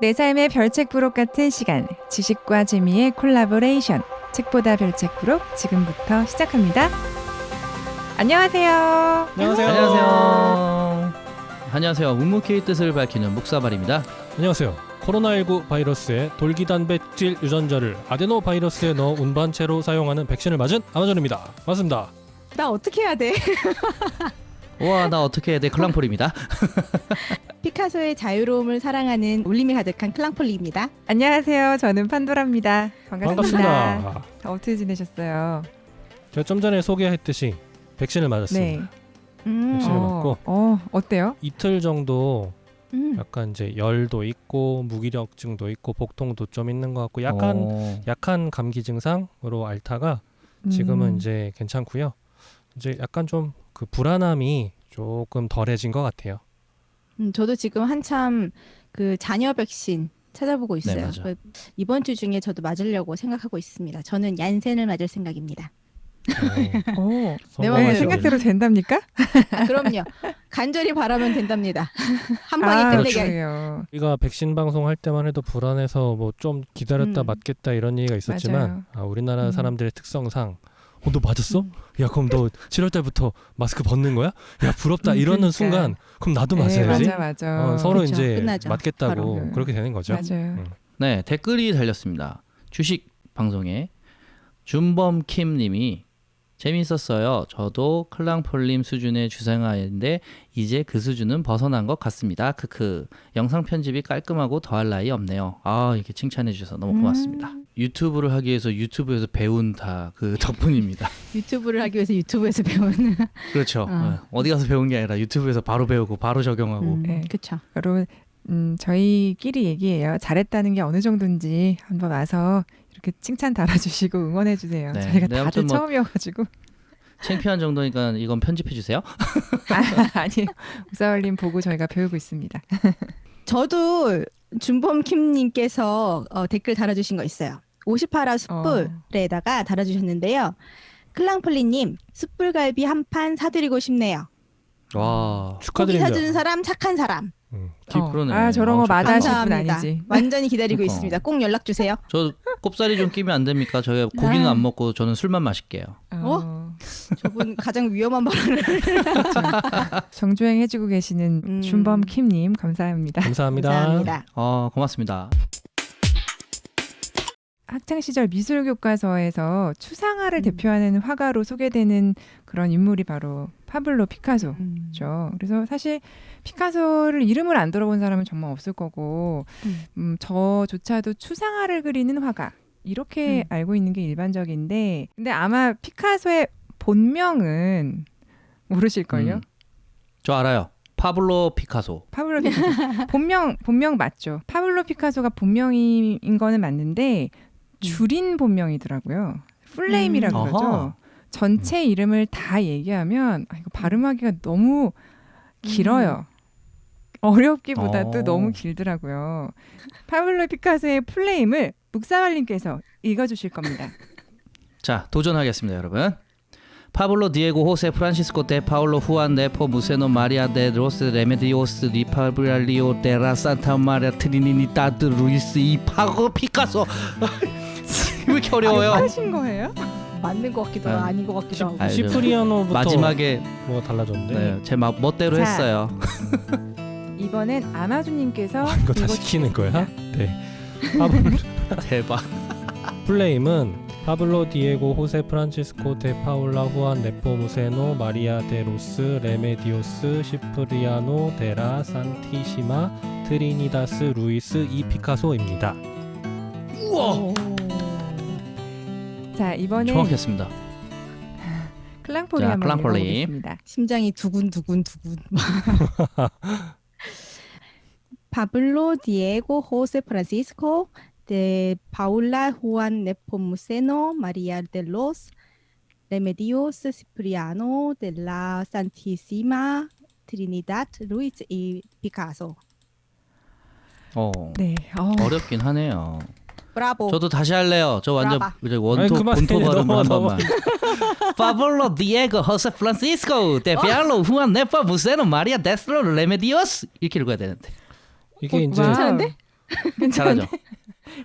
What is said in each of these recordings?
내 삶의 별책 부록 같은 시간, 지식과 재미의 콜라보레이션, 책보다 별책 부록 지금부터 시작합니다. 안녕하세요. 안녕하세요. 안녕하세요. 안녕하세요. 묵묵히의 뜻을 밝히는 묵사발입니다. 안녕하세요. 코로나19 바이러스의 돌기단백질 유전자를 아데노 바이러스에 넣어 운반체로 사용하는 백신을 맞은 아마존입니다. 반갑습니다. 나 어떻게 해야 돼? 우와, 나 어떻게 해야 돼? 클랑폴입니다. 피카소의 자유로움을 사랑하는 울림이 가득한 클랑폴리입니다. 안녕하세요. 저는 판도라입니다. 반갑습니다. 반갑습니다. 어떻게 지내셨어요? 제가 좀 전에 소개했듯이 백신을 맞았습니다. 백신을 맞고 어때요? 이틀 정도 약간 이제 열도 있고 무기력증도 있고 복통도 좀 있는 것 같고 약한 감기 증상으로 앓다가 지금은 이제 괜찮고요. 이제 약간 좀 그 불안함이 조금 덜해진 것 같아요. 저도 지금 한참 그 자녀 백신 찾아보고 있어요. 네, 맞아. 이번 주 중에 저도 맞으려고 생각하고 있습니다. 저는 얀센을 맞을 생각입니다. 네, 마음대로. 생각대로 된답니까? 아, 그럼요. 간절히 바라면 된답니다. 한 방에 끝내게. 그래요. 우리가 백신 방송 할 때만 해도 불안해서 뭐 좀 기다렸다 맞겠다 이런 얘기가 있었지만 우리나라 사람들의 특성상 너 맞았어? 야 그럼 너 7월 달부터 마스크 벗는 거야? 야 부럽다 이러는 그러니까. 순간 그럼 나도 맞아야지. 맞아. 서로 그쵸, 이제 끝나죠. 맞겠다고 바로. 그렇게 되는 거죠. 맞아요. 네, 댓글이 달렸습니다. 주식 방송에 준범킴 님이 재미있었어요. 저도 클랑폴님 수준의 주생아인데 이제 그 수준은 벗어난 것 같습니다. 크크. 영상 편집이 깔끔하고 더할 나위 없네요. 아, 이렇게 칭찬해 주셔서 너무 고맙습니다. 유튜브를 하기 위해서 유튜브에서 배운 다 그 덕분입니다. 유튜브를 하기 위해서 유튜브에서 배우는. 그렇죠. 어디 가서 배운 게 아니라 유튜브에서 바로 배우고 바로 적용하고. 네. 그렇죠. 여러분, 저희끼리 얘기해요. 잘했다는 게 어느 정도인지 한번 와서 이렇게 칭찬 달아주시고 응원해주세요. 네. 저희가 네, 다들 아무튼 뭐 처음이어가지고. 창피한 정도니까 이건 편집해 주세요. 아니, 우사월님 보고 저희가 배우고 있습니다. 저도 준범킴님께서 댓글 달아주신 거 있어요. 58화 숯불에다가 달아주셨는데요. 클랑폴리님 숯불갈비 한 판 사드리고 싶네요. 와, 고기 축하드립니다. 사주는 사람 착한 사람. 그러네. 저런 거 마다하실 분 감사합니다. 아니지. 완전히 기다리고 그러니까. 있습니다. 꼭 연락 주세요. 저 꼽사리 좀 끼면 안 됩니까? 저희가 고기는 안 먹고 저는 술만 마실게요. 저분 가장 위험한 발언을. 정주행 해주고 계시는 준범킴님 감사합니다. 감사합니다. 감사합니다. 고맙습니다. 학창시절 미술교과서에서 추상화를 대표하는 화가로 소개되는 그런 인물이 바로 파블로 피카소죠. 그래서 사실 피카소를 이름을 안 들어본 사람은 정말 없을 거고 저조차도 추상화를 그리는 화가 이렇게 알고 있는 게 일반적인데 근데 아마 피카소의 본명은 모르실걸요? 저 알아요. 파블로 피카소. 파블로 피카소. 본명 맞죠. 파블로 피카소가 본명인 거는 맞는데 줄인 본명이더라고요. 풀네임이라고 그러죠. 아하. 전체 이름을 다 얘기하면 이거 발음하기가 너무 길어요. 어렵기보다도 너무 길더라고요. 파블로 피카소의 풀네임을 묵사발님께서 읽어주실 겁니다. 자, 도전하겠습니다, 여러분. 파블로 디에고 호세 프란시스코 데 파울로 후안 네포 무세노 마리아 데 로스 레메디오스 리파브랄리오 데라 산타 마리아 트리니다드 루이스 이 파고 피카소. 왜 이렇게 어려워요? 하신 거예요? 맞는 것 같기도 하고 아닌 것 같기도 하고. 알죠. 시프리아노부터 마지막에 뭐가 달라졌는데 네, 제 멋대로 자, 했어요. 이번엔 아마존님께서 이거 다 시키는 거야? 네. 파블로 대박. 플레임은 파블로 디에고 호세 프란치스코 데 파울라 후안 네포무세노 마리아 데 로스 레메디오스 시프리아노 데라 산티시마 트리니다스 루이스 이 피카소입니다. 우와. 자 이번엔 정확했습니다. 클랑폴리 자, 한번 클랑폴리. 읽어보겠습니다. 심장이 두근두근두근. 파블로 디에고 호세 프란시스코 데 파울라 후안 네포무세노 마리아 데 로스 레메디오스 시프리아노 데 라 산티시마 트리니다드 루이스 이 피카소. 네. 어렵긴 하네요. 브라보. 저도 다시 할래요. 저 완전 브라바. 원토 그만해. 본토 발음 한 넘어. 번만. 파블로 디에고 호세 프란시스코 데 피알로 후안 네포 무세노 마리아 데스로 레메디오스 이렇게 읽어야 되는데. 이게 이제 와우. 괜찮은데? 잘하죠.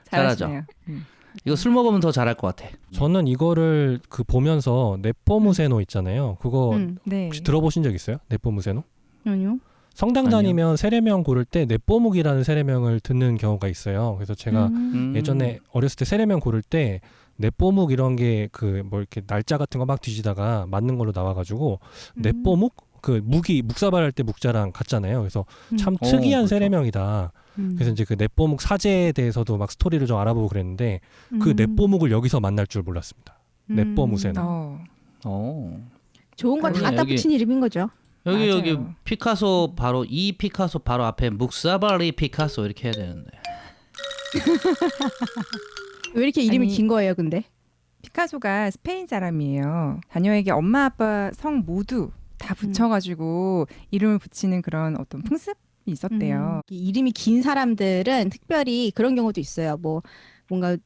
잘하죠. 잘하시네요. 이거 술 먹으면 더 잘할 것 같아. 저는 이거를 그 보면서 네포무세노 있잖아요. 그거 네. 혹시 들어보신 적 있어요? 네포무세노? 아니요. 성당 아니요. 다니면 세례명 고를 때 네포묵이라는 세례명을 듣는 경우가 있어요. 그래서 제가 예전에 어렸을 때 세례명 고를 때 네포묵 이런 게 그 뭐 이렇게 날짜 같은 거 막 뒤지다가 맞는 걸로 나와가지고 네포묵 그 묵이 묵사발할 때 묵자랑 같잖아요. 그래서 참 특이한 그렇죠. 세례명이다. 그래서 이제 그 네포묵 사제에 대해서도 막 스토리를 좀 알아보고 그랬는데 그 네포묵을 여기서 만날 줄 몰랐습니다. 네포무세노. 좋은 거 다 그러네, 갖다 여기- 붙인 이름인 거죠. 여기 맞아요. 피카소 바로 이 피카소 바로 앞에 묵사발리 피카소 이렇게 해야 되는데. 왜 이렇게 이름이 아니, 긴 거예요, 근데? 피카소가 스페인 사람이에요. 자녀에게 엄마 아빠 성 모두 다 붙여가지고 이름을 붙이는 그런 어떤 풍습이 있었대요. 이 이름이 긴 사람들은 특별히 그런 경우도 있어요. 뭐 뭔가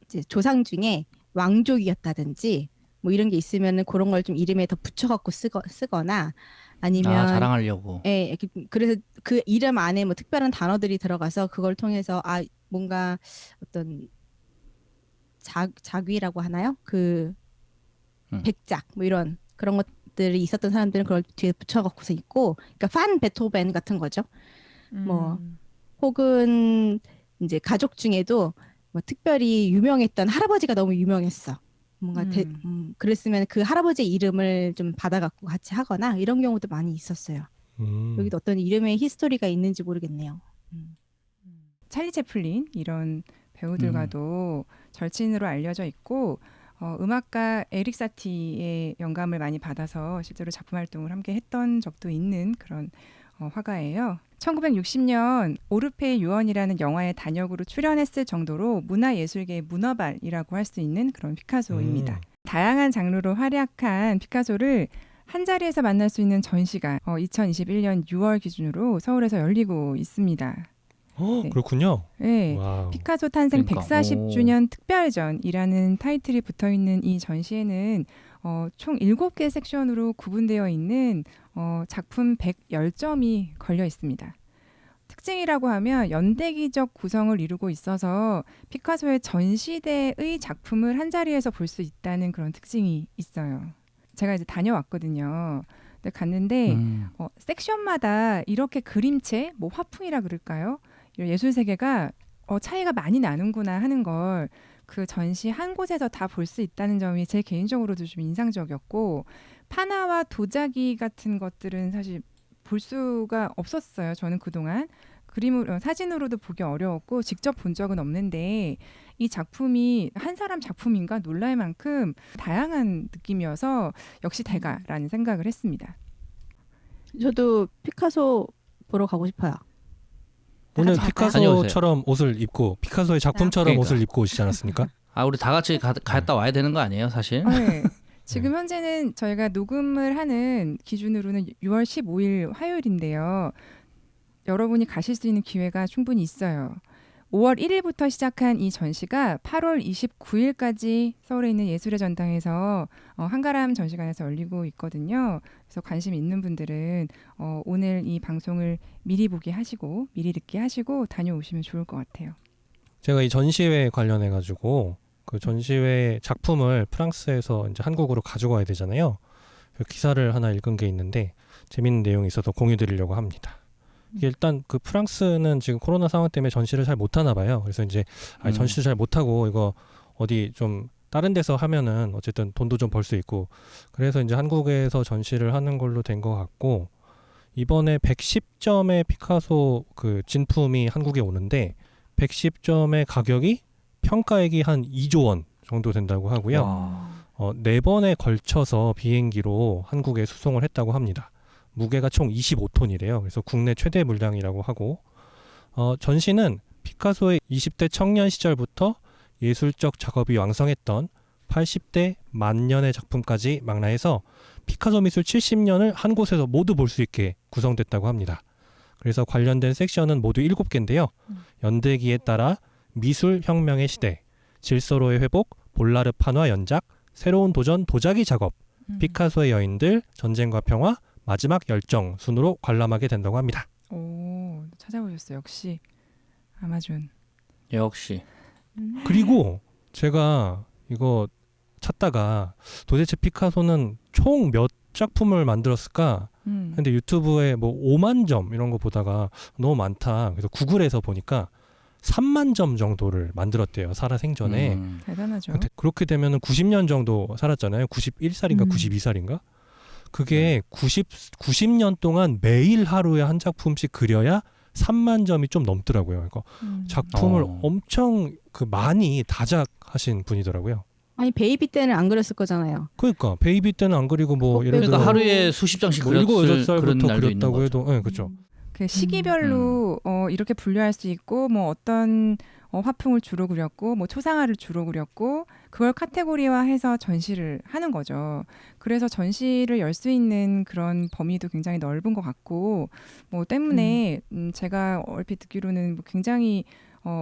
이제 조상 중에 왕족이었다든지 뭐 이런 게 있으면은 그런 걸 좀 이름에 더 붙여갖고 쓰거나 아니면 자랑하려고. 예, 그래서 그 이름 안에 뭐 특별한 단어들이 들어가서 그걸 통해서 뭔가 어떤 자귀라고 하나요? 그 백작 뭐 이런 그런 것들이 있었던 사람들은 그걸 뒤에 붙여갖고서 있고, 그러니까 판 베토벤 같은 거죠. 뭐 혹은 이제 가족 중에도 뭐 특별히 유명했던 할아버지가 너무 유명했어. 뭔가 그랬으면 그 할아버지의 이름을 좀 받아갖고 같이 하거나 이런 경우도 많이 있었어요. 여기도 어떤 이름의 히스토리가 있는지 모르겠네요. 찰리 채플린 이런 배우들과도 절친으로 알려져 있고 음악가 에릭 사티의 영감을 많이 받아서 실제로 작품 활동을 함께 했던 적도 있는 그런 화가예요. 1960년 오르페의 유언이라는 영화의 단역으로 출연했을 정도로 문화예술계의 문어발이라고 할 수 있는 그런 피카소입니다. 다양한 장르로 활약한 피카소를 한 자리에서 만날 수 있는 전시가 2021년 6월 기준으로 서울에서 열리고 있습니다. 네. 그렇군요. 네. 와우. 피카소 탄생 그러니까, 140주년 특별전이라는 타이틀이 붙어있는 이 전시에는 총 7개 섹션으로 구분되어 있는 작품 110점이 걸려 있습니다. 특징이라고 하면 연대기적 구성을 이루고 있어서 피카소의 전 시대의 작품을 한 자리에서 볼 수 있다는 그런 특징이 있어요. 제가 이제 다녀왔거든요. 근데 갔는데 섹션마다 이렇게 그림체, 뭐 화풍이라 그럴까요? 이런 예술 세계가 차이가 많이 나는구나 하는 걸 그 전시 한 곳에서 다 볼 수 있다는 점이 제 개인적으로도 좀 인상적이었고, 파나와 도자기 같은 것들은 사실 볼 수가 없었어요. 저는 그동안 그림으로 사진으로도 보기 어려웠고 직접 본 적은 없는데 이 작품이 한 사람 작품인가 놀랄 만큼 다양한 느낌이어서 역시 대가라는 생각을 했습니다. 저도 피카소 보러 가고 싶어요. 오늘 같이 피카소처럼 옷을 입고 피카소의 작품처럼 그러니까. 옷을 입고 오시지 않았습니까? 우리 다 같이 갔다 와야 되는 거 아니에요, 사실? 네. 지금 현재는 저희가 녹음을 하는 기준으로는 6월 15일 화요일인데요. 여러분이 가실 수 있는 기회가 충분히 있어요. 5월 1일부터 시작한 이 전시가 8월 29일까지 서울에 있는 예술의 전당에서 한가람 전시관에서 열리고 있거든요. 그래서 관심 있는 분들은 오늘 이 방송을 미리 보기 하시고 미리 듣기 하시고 다녀오시면 좋을 것 같아요. 제가 이 전시회 관련해 가지고 그 전시회 작품을 프랑스에서 이제 한국으로 가져가야 되잖아요. 그 기사를 하나 읽은 게 있는데 재밌는 내용이 있어서 공유드리려고 합니다. 이게 일단 그 프랑스는 지금 코로나 상황 때문에 전시를 잘 못하나 봐요. 그래서 이제 전시를 잘 못하고 이거 어디 좀 다른 데서 하면은 어쨌든 돈도 좀 벌 수 있고, 그래서 이제 한국에서 전시를 하는 걸로 된 것 같고, 이번에 110점의 피카소 그 진품이 한국에 오는데 110점의 가격이 평가액이 한 2조 원 정도 된다고 하고요. 4번에 걸쳐서 비행기로 한국에 수송을 했다고 합니다. 무게가 총 25톤이래요. 그래서 국내 최대 물량이라고 하고, 전시는 피카소의 20대 청년 시절부터 예술적 작업이 왕성했던 80대 만년의 작품까지 망라해서 피카소 미술 70년을 한 곳에서 모두 볼 수 있게 구성됐다고 합니다. 그래서 관련된 섹션은 모두 7개인데요. 연대기에 따라 미술 혁명의 시대, 질서로의 회복, 볼라르 판화 연작, 새로운 도전 도자기 작업, 피카소의 여인들, 전쟁과 평화, 마지막 열정 순으로 관람하게 된다고 합니다. 오, 찾아보셨어요. 역시 아마존. 역시. 그리고 제가 이거 찾다가 도대체 피카소는 총 몇 작품을 만들었을까? 근데 유튜브에 뭐 5만 점 이런 거 보다가 너무 많다. 그래서 구글에서 보니까 3만 점 정도를 만들었대요. 살아 생전에. 대단하죠. 근데 그렇게 되면은 90년 정도 살았잖아요. 91살인가 92살인가? 그게 90년 동안 매일 하루에 한 작품씩 그려야 3만 점이 좀 넘더라고요. 그러니까 작품을 엄청 많이 다작하신 분이더라고요. 아니 베이비 때는 안 그렸을 거잖아요. 그러니까 베이비 때는 안 그리고 뭐 예를 들어 그러니까 하루에 수십 장씩 뭐 7, 그렸을 그런 8살부터 날도 있는 그렸다고 거죠. 해도 그렇죠. 그 시기별로 이렇게 분류할 수 있고 뭐 어떤 화풍을 주로 그렸고 뭐 초상화를 주로 그렸고 그걸 카테고리화해서 전시를 하는 거죠. 그래서 전시를 열 수 있는 그런 범위도 굉장히 넓은 것 같고 뭐 때문에 제가 얼핏 듣기로는 뭐 굉장히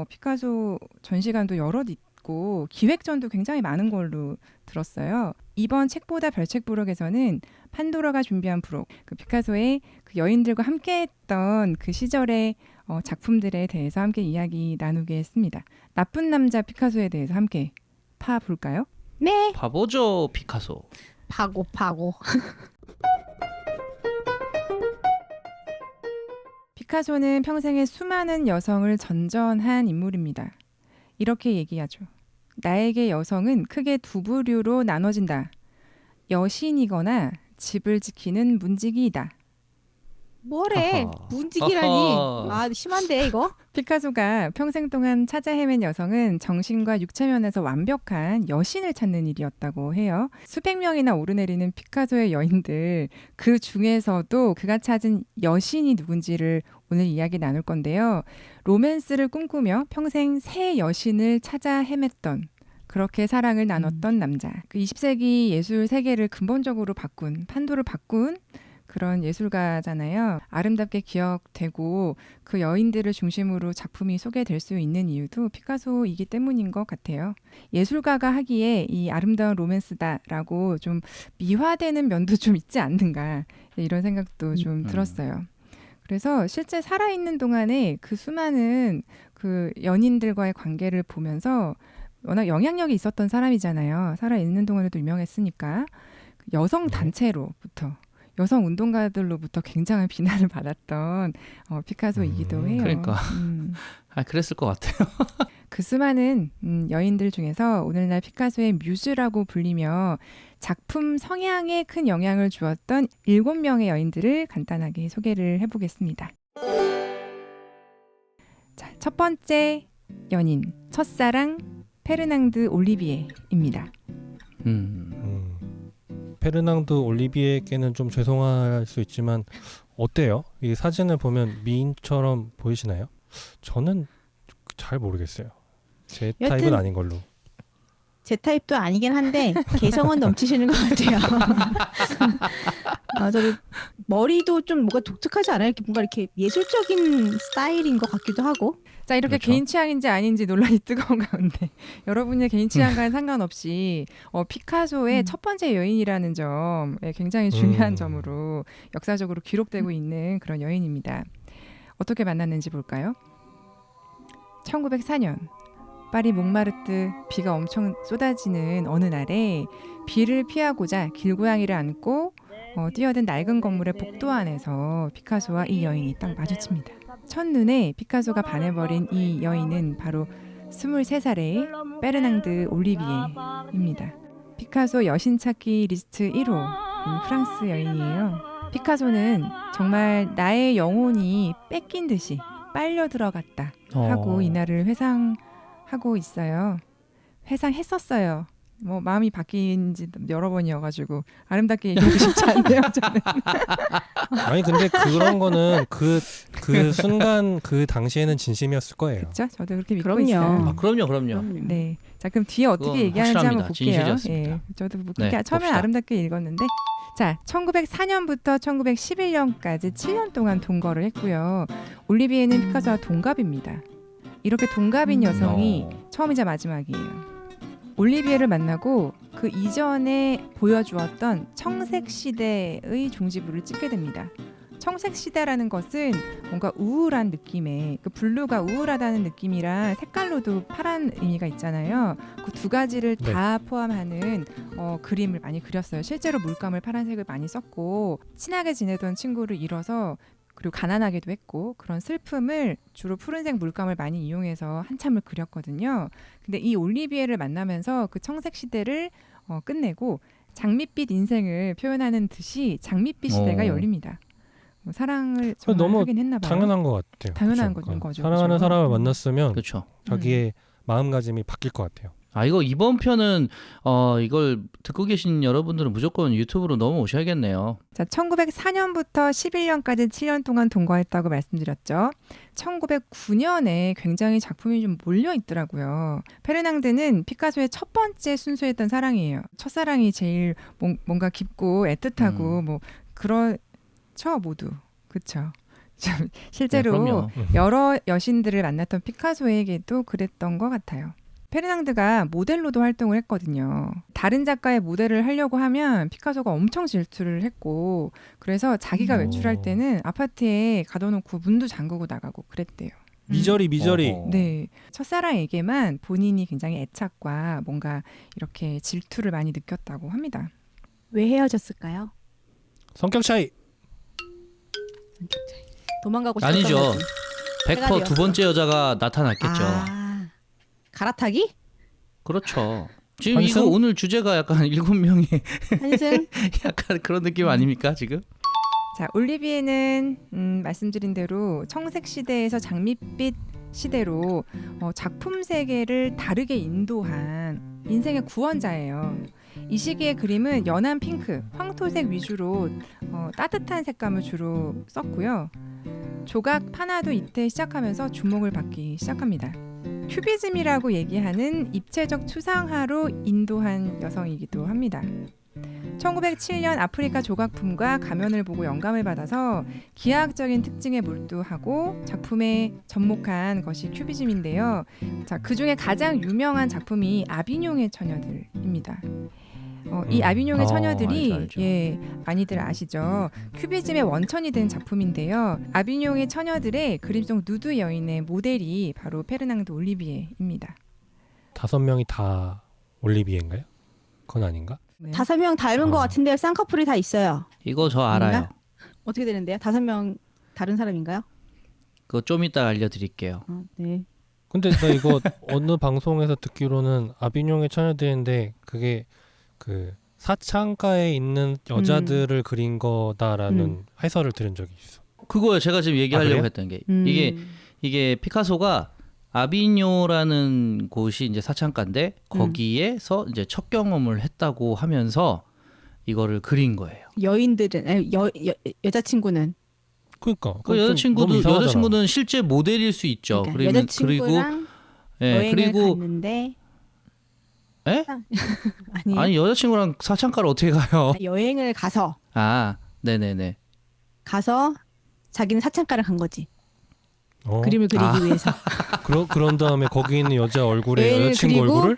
피카소 전시관도 여럿 있고 기획전도 굉장히 많은 걸로 들었어요. 이번 책보다 별책 부록에서는 판도라가 준비한 부록, 그 피카소의 그 여인들과 함께했던 그 시절의 작품들에 대해서 함께 이야기 나누겠습니다. 나쁜 남자 피카소에 대해서 함께 파볼까요? 네. 바보죠 피카소. 파고. 피카소는 평생에 수많은 여성을 전전한 인물입니다. 이렇게 얘기하죠. 나에게 여성은 크게 두 부류로 나눠진다. 여신이거나 집을 지키는 문지기이다. 뭐래? 아하. 문지기라니. 아하. 아 심한데 이거? 피카소가 평생 동안 찾아 헤맨 여성은 정신과 육체 면에서 완벽한 여신을 찾는 일이었다고 해요. 수백 명이나 오르내리는 피카소의 여인들, 그 중에서도 그가 찾은 여신이 누군지를 오늘 이야기 나눌 건데요. 로맨스를 꿈꾸며 평생 새 여신을 찾아 헤맸던, 그렇게 사랑을 나눴던 남자. 그 20세기 예술 세계를 근본적으로 바꾼, 판도를 바꾼 그런 예술가잖아요. 아름답게 기억되고 그 여인들을 중심으로 작품이 소개될 수 있는 이유도 피카소이기 때문인 것 같아요. 예술가가 하기에 이 아름다운 로맨스다라고 좀 미화되는 면도 좀 있지 않는가 이런 생각도 좀 들었어요. 그래서 실제 살아있는 동안에 그 수많은 그 연인들과의 관계를 보면서 워낙 영향력이 있었던 사람이잖아요. 살아있는 동안에도 유명했으니까 여성 단체로부터 여성 운동가들로부터 굉장한 비난을 받았던 피카소이기도 해요. 그러니까 그랬을 것 같아요. 그 수많은 여인들 중에서 오늘날 피카소의 뮤즈라고 불리며 작품 성향에 큰 영향을 주었던 7명의 여인들을 간단하게 소개를 해보겠습니다. 자, 첫 번째 연인, 첫사랑 페르낭드 올리비에입니다. 페르낭드 올리비에께는 좀 죄송할 수 있지만 어때요? 이 사진을 보면 미인처럼 보이시나요? 저는 잘 모르겠어요. 제 타입은 아닌 걸로. 제 타입도 아니긴 한데 개성은 넘치시는 것 같아요. 저도 머리도 좀 뭔가 독특하지 않아요? 뭔가 이렇게 예술적인 스타일인 것 같기도 하고. 자, 이렇게 그렇죠. 개인 취향인지 아닌지 논란이 뜨거운 가운데 여러분의 개인 취향과는 상관없이 피카소의 첫 번째 여인이라는 점 굉장히 중요한 점으로 역사적으로 기록되고 있는 그런 여인입니다. 어떻게 만났는지 볼까요? 1904년 파리 몽마르트 비가 엄청 쏟아지는 어느 날에 비를 피하고자 길고양이를 안고 뛰어든 낡은 건물의 복도 안에서 피카소와 이 여인이 딱 마주칩니다. 첫눈에 피카소가 반해버린 이 여인은 바로 23살의 베르낭드 올리비에입니다. 피카소 여신 찾기 리스트 1호인 프랑스 여인이에요. 피카소는 정말 나의 영혼이 뺏긴 듯이 빨려 들어갔다 하고 이날을 회상하고 있어요. 회상했었어요. 뭐 마음이 바뀐 지 여러 번이어가지고 아름답게 얘기하고 싶지 않네요. 저는. 아니 근데 그런 거는 그 순간 그 당시에는 진심이었을 거예요. 그렇죠? 저도 그렇게 믿고 그럼요. 있어요. 그럼요. 네. 자, 그럼 뒤에 그건 어떻게 얘기하는지 한번 확실합니다. 볼게요. 진실이었습니다. 예. 저도 뭐 그렇게 네, 처음에 봅시다. 아름답게 읽었는데 자, 1904년부터 1911년까지 7년 동안 동거를 했고요. 올리비에는 피카소와 동갑입니다. 이렇게 동갑인 여성이 처음이자 마지막이에요. 올리비에를 만나고 그 이전에 보여주었던 청색 시대의 종지부를 찍게 됩니다. 청색 시대라는 것은 뭔가 우울한 느낌의 그 블루가 우울하다는 느낌이랑 색깔로도 파란 의미가 있잖아요. 그 두 가지를 다 포함하는 그림을 많이 그렸어요. 실제로 물감을 파란색을 많이 썼고 친하게 지내던 친구를 잃어서 그리고 가난하기도 했고 그런 슬픔을 주로 푸른색 물감을 많이 이용해서 한참을 그렸거든요. 근데 이 올리비에를 만나면서 그 청색 시대를 끝내고 장밋빛 인생을 표현하는 듯이 장밋빛 시대가 열립니다. 사랑을 정말 너무 하긴 했나 봐요. 당연한 것 같아요. 당연한 그쵸? 거죠. 사랑하는 그죠? 사람을 만났으면 그렇죠. 자기의 마음가짐이 바뀔 것 같아요. 아 이거 이번 편은 이걸 듣고 계신 여러분들은 무조건 유튜브로 넘어오셔야겠네요. 자, 1904년부터 11년까지 7년 동안 동거했다고 말씀드렸죠. 1909년에 굉장히 작품이 좀 몰려 있더라고요. 페르낭드는 피카소의 첫 번째 순수했던 사랑이에요. 첫사랑이 제일 뭔가 깊고 애틋하고 뭐 그렇죠 모두. 그렇죠. 실제로 네, 그럼요. 여러 여신들을 만났던 피카소에게도 그랬던 것 같아요. 페르낭드가 모델로도 활동을 했거든요. 다른 작가의 모델을 하려고 하면 피카소가 엄청 질투를 했고 그래서 자기가 외출할 때는 아파트에 가둬놓고 문도 잠그고 나가고 그랬대요. 미저리. 네, 첫사랑에게만 본인이 굉장히 애착과 뭔가 이렇게 질투를 많이 느꼈다고 합니다. 왜 헤어졌을까요? 성격 차이. 도망가고 싶었던 아니죠. 거지. 100% 두 번째 여자가 나타났겠죠. 갈아타기? 그렇죠. 지금 환승? 이거 오늘 주제가 약간 7명의 한승? 약간 그런 느낌 아닙니까 지금? 자, 올리비에는 말씀드린 대로 청색 시대에서 장밋빛 시대로 작품 세계를 다르게 인도한 인생의 구원자예요. 이 시기의 그림은 연한 핑크, 황토색 위주로 따뜻한 색감을 주로 썼고요. 조각 판화도 이때 시작하면서 주목을 받기 시작합니다. 큐비즘이라고 얘기하는 입체적 추상화로 인도한 여성이기도 합니다. 1907년 아프리카 조각품과 가면을 보고 영감을 받아서 기하학적인 특징에 몰두하고 작품에 접목한 것이 큐비즘인데요. 자, 그중에 가장 유명한 작품이 아비뇽의 처녀들입니다. 이 아비뇽의 처녀들이 알죠. 많이들 아시죠? 큐비즘의 원천이 된 작품인데요. 아비뇽의 처녀들의 그림 속 누드 여인의 모델이 바로 페르낭드 올리비에입니다. 5명이 다 올리비에인가요? 그건 아닌가? 네. 5명 닮은 것 같은데요. 쌍꺼풀이 다 있어요. 이거 저 알아요. 아닌가? 어떻게 되는데요? 5명 다른 사람인가요? 그거 좀 이따 알려드릴게요. 네. 근데 나 이거 어느 방송에서 듣기로는 아비뇽의 처녀들인데 그게 그 사창가에 있는 여자들을 그린 거다라는 해설을 들은 적이 있어. 그거요. 제가 지금 얘기하려고 그래요? 했던 게 이게 피카소가 아비뇨라는 곳이 이제 사창가인데 거기에서 이제 첫 경험을 했다고 하면서 이거를 그린 거예요. 여인들은 여자친구는 그러니까 그 여자친구는 실제 모델일 수 있죠. 그러니까 여자친구랑 여행을 그리고 갔는데 에? 아니 아니 여자친구랑 사창가를 어떻게 가요? 여행을 가서 네네네. 가서 자기는 사창가를 간 거지. 어? 그림을 그리기 위해서. 그런 다음에 거기 있는 여자 얼굴에 여자친구 그리고 얼굴을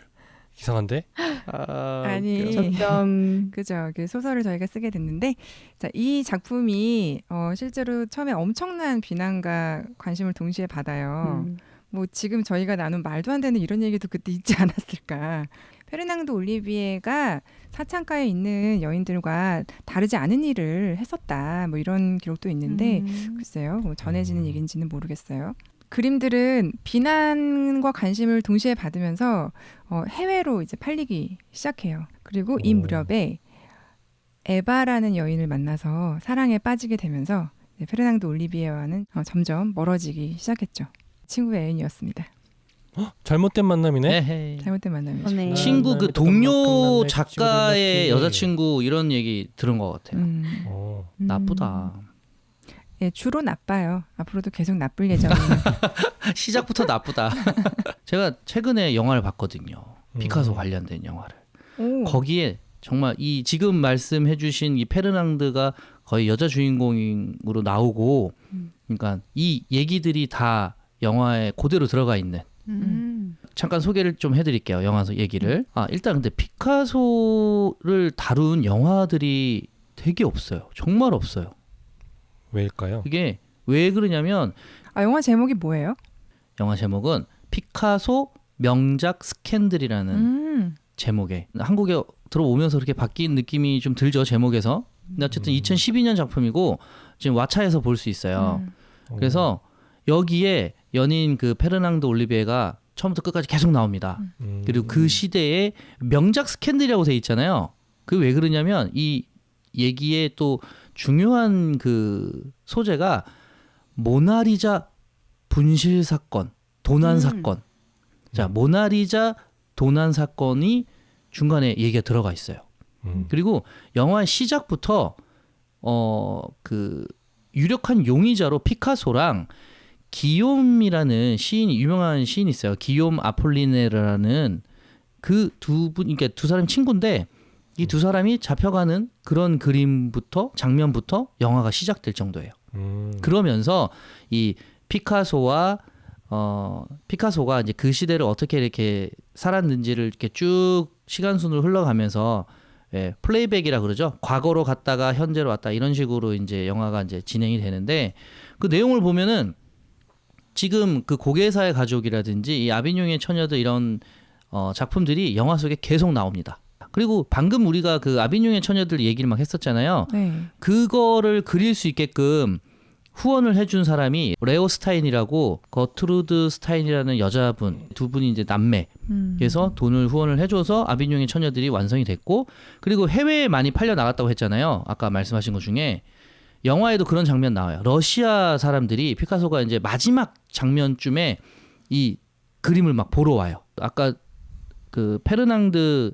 이상한데? 아니 점점 그죠. 그 소설을 저희가 쓰게 됐는데 자, 이 작품이 실제로 처음에 엄청난 비난과 관심을 동시에 받아요. 뭐 지금 저희가 나눈 말도 안 되는 이런 얘기도 그때 있지 않았을까. 페르낭드 올리비에가 사창가에 있는 여인들과 다르지 않은 일을 했었다. 뭐 이런 기록도 있는데 글쎄요. 뭐 전해지는 얘기인지는 모르겠어요. 그림들은 비난과 관심을 동시에 받으면서 해외로 이제 팔리기 시작해요. 그리고 이 무렵에 에바라는 여인을 만나서 사랑에 빠지게 되면서 페르낭드 올리비에와는 점점 멀어지기 시작했죠. 친구의 애인이었습니다. 잘못된 만남이네? 에헤이. 잘못된 만남이죠. 네. 친구 그 끝났네, 동료 끝났네, 작가의 끝났지. 여자친구 이런 얘기 들은 것 같아요. 나쁘다. 예, 주로 나빠요. 앞으로도 계속 나쁠 예정이에요. 시작부터 나쁘다. 제가 최근에 영화를 봤거든요. 피카소 관련된 영화를. 거기에 정말 이 지금 말씀해주신 이 페르낭드가 거의 여자 주인공으로 나오고, 그러니까 이 얘기들이 다 영화에 그대로 들어가 있는. 잠깐 소개를 좀 해드릴게요. 영화 얘기를. 일단 근데 피카소를 다룬 영화들이 되게 없어요. 정말 없어요. 왜일까요? 그게 왜 그러냐면 영화 제목이 뭐예요? 영화 제목은 피카소 명작 스캔들이라는 제목에 한국에 들어오면서 그렇게 바뀐 느낌이 좀 들죠 제목에서. 근데 어쨌든 2012년 작품이고 지금 왓챠에서 볼 수 있어요. 그래서 여기에 연인 그 페르낭도 올리비에가 처음부터 끝까지 계속 나옵니다. 그리고 그 시대의 명작 스캔들이라고 돼 있잖아요. 그 왜 그러냐면 이 얘기의 또 중요한 그 소재가 모나리자 분실 사건, 도난 사건. 자, 모나리자 도난 사건이 중간에 얘기가 들어가 있어요. 그리고 영화의 시작부터 그 유력한 용의자로 피카소랑 기욤이라는 시인이 유명한 시인이 있어요. 기욤 아폴리네르라는 그 두 분, 그러니까 두 사람 친구인데 이 두 사람이 잡혀가는 그런 그림부터 장면부터 영화가 시작될 정도예요. 그러면서 이 피카소가 이제 그 시대를 어떻게 이렇게 살았는지를 이렇게 쭉 시간순으로 흘러가면서 플레이백이라 그러죠. 과거로 갔다가 현재로 왔다 이런 식으로 이제 영화가 이제 진행이 되는데 그 내용을 보면은 지금 그 고개사의 가족이라든지 이 아비뇽의 처녀들 이런 작품들이 영화 속에 계속 나옵니다. 그리고 방금 우리가 그 아비뇽의 처녀들 얘기를 막 했었잖아요. 네. 그거를 그릴 수 있게끔 후원을 해준 사람이 레오 스타인이라고 거트루드 스타인이라는 여자분 두 분이 이제 남매 그래서 돈을 후원을 해줘서 아비뇽의 처녀들이 완성이 됐고 그리고 해외에 많이 팔려 나갔다고 했잖아요. 아까 말씀하신 것 중에 영화에도 그런 장면 나와요. 러시아 사람들이 피카소가 이제 마지막 장면쯤에 이 그림을 막 보러 와요. 아까 그 페르낭드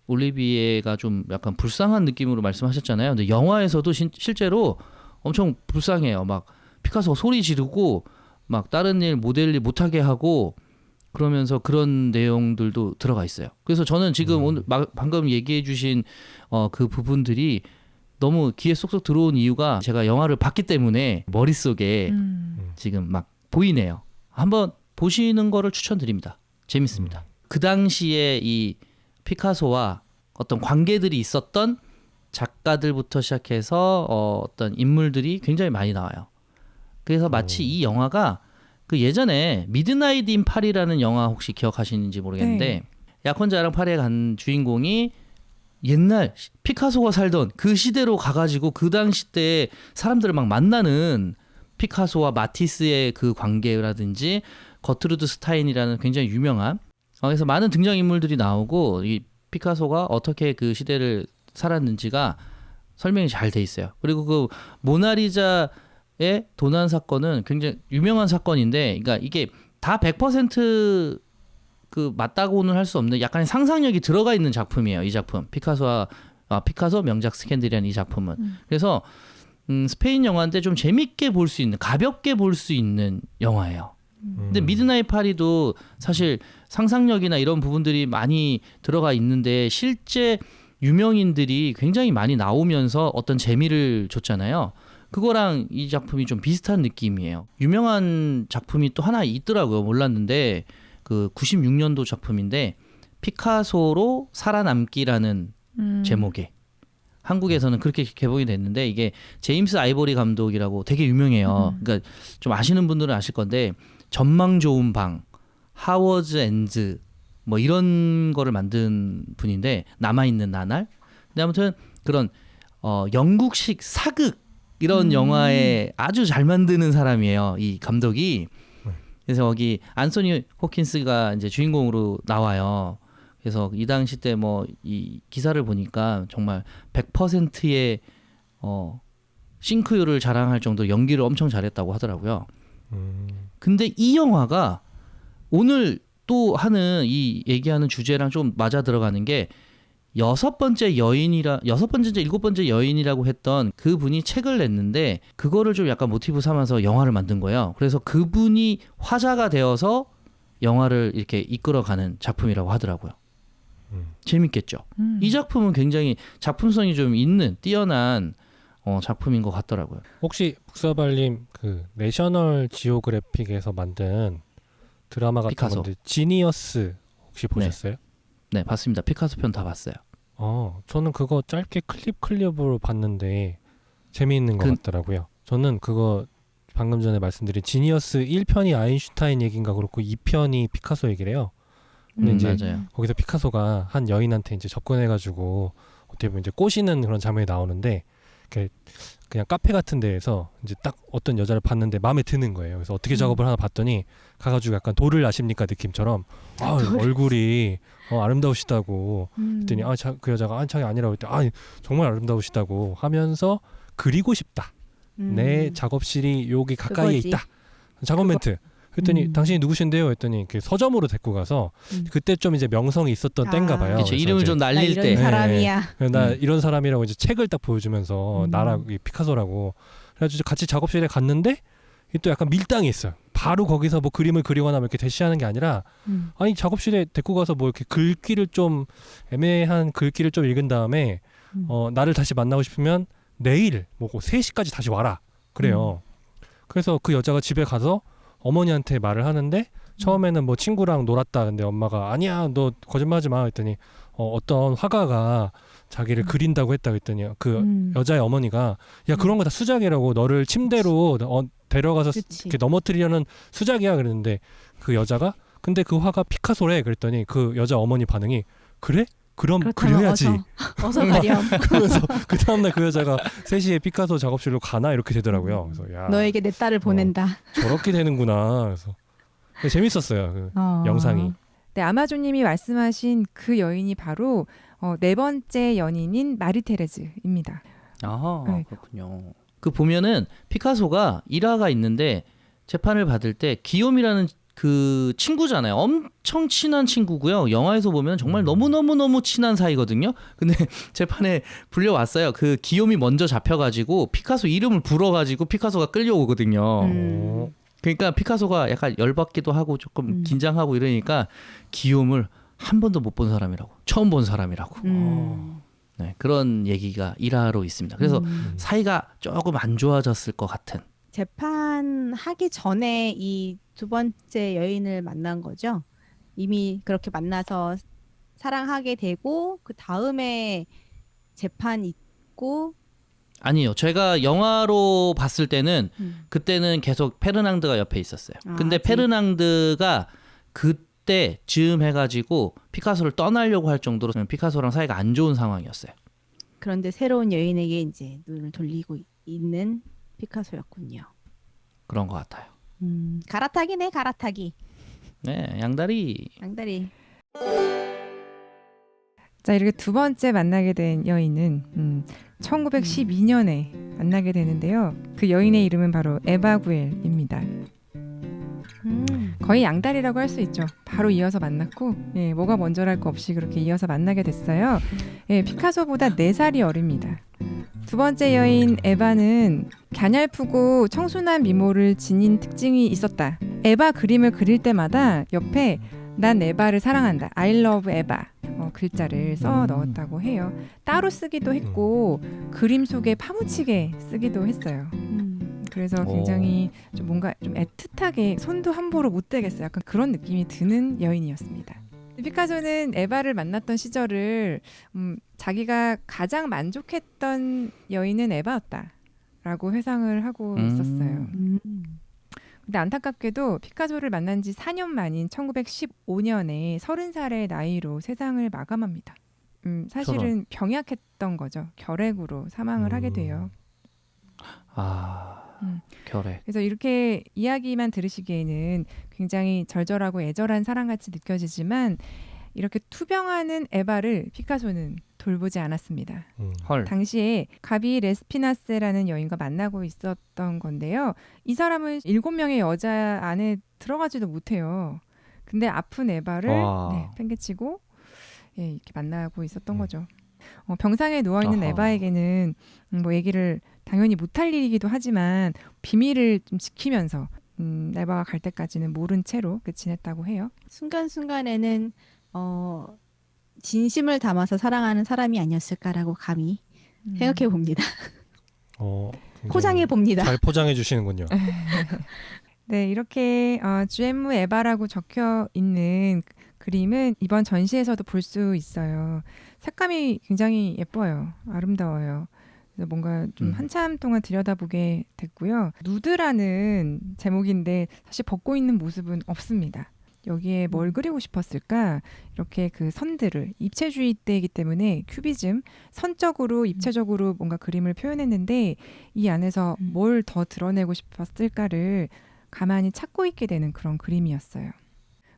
올리비에가 좀 약간 불쌍한 느낌으로 말씀하셨잖아요. 근데 영화에서도 실제로 엄청 불쌍해요. 막 피카소가 소리 지르고 막 다른 일 모델 일 못하게 하고 그러면서 그런 내용들도 들어가 있어요. 그래서 저는 지금 오늘 방금 얘기해 주신 그 부분들이 너무 귀에 쏙쏙 들어온 이유가 제가 영화를 봤기 때문에 머릿속에 지금 막 보이네요. 한번 보시는 거를 추천드립니다. 재밌습니다. 그 당시에 이 피카소와 어떤 관계들이 있었던 작가들부터 시작해서 어떤 인물들이 굉장히 많이 나와요. 그래서 마치 이 영화가 그 예전에 미드나잇 인 파리라는 영화 혹시 기억하시는지 모르겠는데 네. 약혼자랑 파리에 간 주인공이 옛날 피카소가 살던 그 시대로 가가지고 그 당시 때 사람들을 막 만나는 피카소와 마티스의 그 관계라든지 거트루드 스타인이라는 굉장히 유명한 그래서 많은 등장인물들이 나오고 이 피카소가 어떻게 그 시대를 살았는지가 설명이 잘 돼 있어요. 그리고 그 모나리자의 도난 사건은 굉장히 유명한 사건인데, 그러니까 이게 다 100% 그 맞다고는 할 수 없는 약간의 상상력이 들어가 있는 작품이에요. 이 작품 피카소 명작 스캔들이라는 이 작품은. 그래서 스페인 영화인데 좀 재밌게 볼 수 있는, 가볍게 볼 수 있는 영화예요. 근데 미드나잇 파리도 사실 상상력이나 이런 부분들이 많이 들어가 있는데 실제 유명인들이 굉장히 많이 나오면서 어떤 재미를 줬잖아요. 그거랑 이 작품이 좀 비슷한 느낌이에요. 유명한 작품이 또 하나 있더라고요. 몰랐는데 그 96년도 작품인데 피카소로 살아남기라는 제목의, 한국에서는 그렇게 개봉이 됐는데 이게 제임스 아이보리 감독이라고 되게 유명해요. 그러니까 좀 아시는 분들은 아실 건데 전망 좋은 방, 하워즈 엔즈 뭐 이런 거를 만든 분인데 남아있는 나날. 근데 아무튼 그런 영국식 사극 이런 영화에 아주 잘 만드는 사람이에요. 이 감독이. 그래서 여기 안소니 호킨스가 이제 주인공으로 나와요. 그래서 이 당시 때 뭐 이 기사를 보니까 정말 100%의 싱크율을 자랑할 정도로 연기를 엄청 잘했다고 하더라고요. 근데 이 영화가 오늘 또 하는 이 얘기하는 주제랑 좀 맞아 들어가는 게 일곱 번째 여인이라고 했던 그분이 책을 냈는데 그거를 좀 약간 모티브 삼아서 영화를 만든 거예요. 그래서 그분이 화자가 되어서 영화를 이렇게 이끌어가는 작품이라고 하더라고요. 재밌겠죠. 이 작품은 굉장히 작품성이 좀 있는 뛰어난 작품인 것 같더라고요. 혹시 북서발님 그 내셔널 지오그래픽에서 만든 드라마 같은 피카소. 건데 지니어스 혹시 보셨어요? 네, 봤습니다. 피카소 편 다 봤어요. 저는 그거 짧게 클립으로 봤는데 재미있는 것 같더라고요. 저는 그거 방금 전에 말씀드린 지니어스 1편이 아인슈타인 얘기인가 그렇고 2편이 피카소 얘기래요. 근데 이제 맞아요. 거기서 피카소가 한 여인한테 이제 접근해가지고 어떻게 보면 이제 꼬시는 그런 장면이 나오는데 그냥 카페 같은 데에서 이제 딱 어떤 여자를 봤는데 마음에 드는 거예요. 그래서 어떻게 작업을 하나 봤더니 가가지고 약간 돌을 아십니까 느낌처럼 얼굴이 아름다우시다고 그랬더니 그 여자가 자기 아니라고 했더니 정말 아름다우시다고 하면서 그리고 싶다. 내 작업실이 여기 가까이에 그거지. 있다. 작업 멘트. 그랬더니 당신이 누구신데요? 했더니 그 서점으로 데리고 가서 그때 좀 이제 명성이 있었던 때인가 봐요. 그렇죠. 그래서 이름을 이제 좀 나 날릴 이런 때. 사람이야. 나 이런 사람이라고 이제 책을 딱 보여주면서 나라고 피카소라고 그래가지고 같이 작업실에 갔는데 또 약간 밀당이 있어요. 바로 거기서 뭐 그림을 그리거나 뭐 이렇게 대시하는 게 아니라 아니 작업실에 데리고 가서 뭐 이렇게 글귀를 좀 애매한 글귀를 좀 읽은 다음에 나를 다시 만나고 싶으면 내일 뭐 3시까지 다시 와라 그래요. 그래서 그 여자가 집에 가서 어머니한테 말을 하는데 처음에는 뭐 친구랑 놀았다. 근데 엄마가 아니야 너 거짓말하지 마 했더니 어떤 화가가 자기를 그린다고 했다 했더니 그 여자의 어머니가 야 그런 거 다 수작이라고 너를 침대로 데려가서 그치. 이렇게 넘어뜨리려는 수작이야 그랬는데 그 여자가 근데 그 화가 피카소래 그랬더니 그 여자 어머니 반응이 그래? 그럼 그렇다면 그려야지. 어서 가렴. 그러면서 그 다음날 그 여자가 3시에 피카소 작업실로 가나 이렇게 되더라고요. 그래서 야 너에게 내 딸을 보낸다. 저렇게 되는구나. 그래서 재밌었어요. 그 영상이. 네, 아마존님이 말씀하신 그 여인이 바로 4번째 연인인 마리테레즈입니다. 아, 네. 그렇군요. 그 보면은 피카소가 일화가 있는데 재판을 받을 때 기욤이라는 그 친구잖아요. 엄청 친한 친구고요. 영화에서 보면 정말 너무 친한 사이거든요. 근데 재판에 불려왔어요. 그 기욤이 먼저 잡혀가지고 피카소 이름을 불어가지고 피카소가 끌려오거든요. 그러니까 피카소가 약간 열받기도 하고 조금 긴장하고 이러니까 기욤을 한 번도 못 본 사람이라고, 처음 본 사람이라고. 네, 그런 얘기가 일화로 있습니다. 그래서 사이가 조금 안 좋아졌을 것 같은. 재판하기 전에 이 2번째 여인을 만난 거죠. 이미 그렇게 만나서 사랑하게 되고 그 다음에 재판 있고 아니요. 제가 영화로 봤을 때는 그때는 계속 페르낭드가 옆에 있었어요. 근데 페르낭드가 그때 즈음 해가지고 피카소를 떠나려고 할 정도로 피카소랑 사이가 안 좋은 상황이었어요. 그런데 새로운 여인에게 이제 눈을 돌리고 있는 피카소였군요. 그런 것 같아요. 갈아타기네, 갈아타기. 네, 양다리. 양다리. 자, 이렇게 2번째 만나게 된 여인은 1912년에 만나게 되는데요. 그 여인의 이름은 바로 에바 구엘입니다. 거의 양다리라고 할 수 있죠. 바로 이어서 만났고 뭐가 먼저랄 거 없이 그렇게 이어서 만나게 됐어요. 피카소보다 4살이 어립니다. 2번째 여인 에바는 갸냘프고 청순한 미모를 지닌 특징이 있었다. 에바 그림을 그릴 때마다 옆에 난 에바를 사랑한다. I love 에바 글자를 써 넣었다고 해요. 따로 쓰기도 했고 그림 속에 파묻히게 쓰기도 했어요. 그래서 굉장히 좀 뭔가 좀 애틋하게 손도 함부로 못 대겠어요. 약간 그런 느낌이 드는 여인이었습니다. 피카소는 에바를 만났던 시절을 자기가 가장 만족했던 여인은 에바였다라고 회상을 하고 있었어요. 근데 안타깝게도 피카소를 만난 지 4년 만인 1915년에 30살의 나이로 세상을 마감합니다. 사실은 병약했던 거죠. 결핵으로 사망을 하게 돼요. 결핵. 그래서 이렇게 이야기만 들으시기에는 굉장히 절절하고 애절한 사랑같이 느껴지지만 이렇게 투병하는 에바를 피카소는 돌보지 않았습니다. 헐. 당시에 가비 레스피나세라는 여인과 만나고 있었던 건데요. 이 사람은 7명의 여자 안에 들어가지도 못해요. 근데 아픈 에바를 팽개치고 이렇게 만나고 있었던 거죠. 병상에 누워있는 에바에게는 뭐 얘기를 당연히 못할 일이기도 하지만 비밀을 좀 지키면서 에바가 갈 때까지는 모른 채로 지냈다고 해요. 순간순간에는 진심을 담아서 사랑하는 사람이 아니었을까라고 감히 생각해 봅니다. 포장해 봅니다. 잘 포장해 주시는군요. 네, 이렇게 주엠무 에바라고 적혀 있는 그림은 이번 전시에서도 볼 수 있어요. 색감이 굉장히 예뻐요. 아름다워요. 그래서 뭔가 좀 한참 동안 들여다보게 됐고요. 누드라는 제목인데 사실 벗고 있는 모습은 없습니다. 여기에 뭘 그리고 싶었을까? 이렇게 그 선들을 입체주의 때이기 때문에 큐비즘, 선적으로 입체적으로 뭔가 그림을 표현했는데 이 안에서 뭘 더 드러내고 싶었을까를 가만히 찾고 있게 되는 그런 그림이었어요.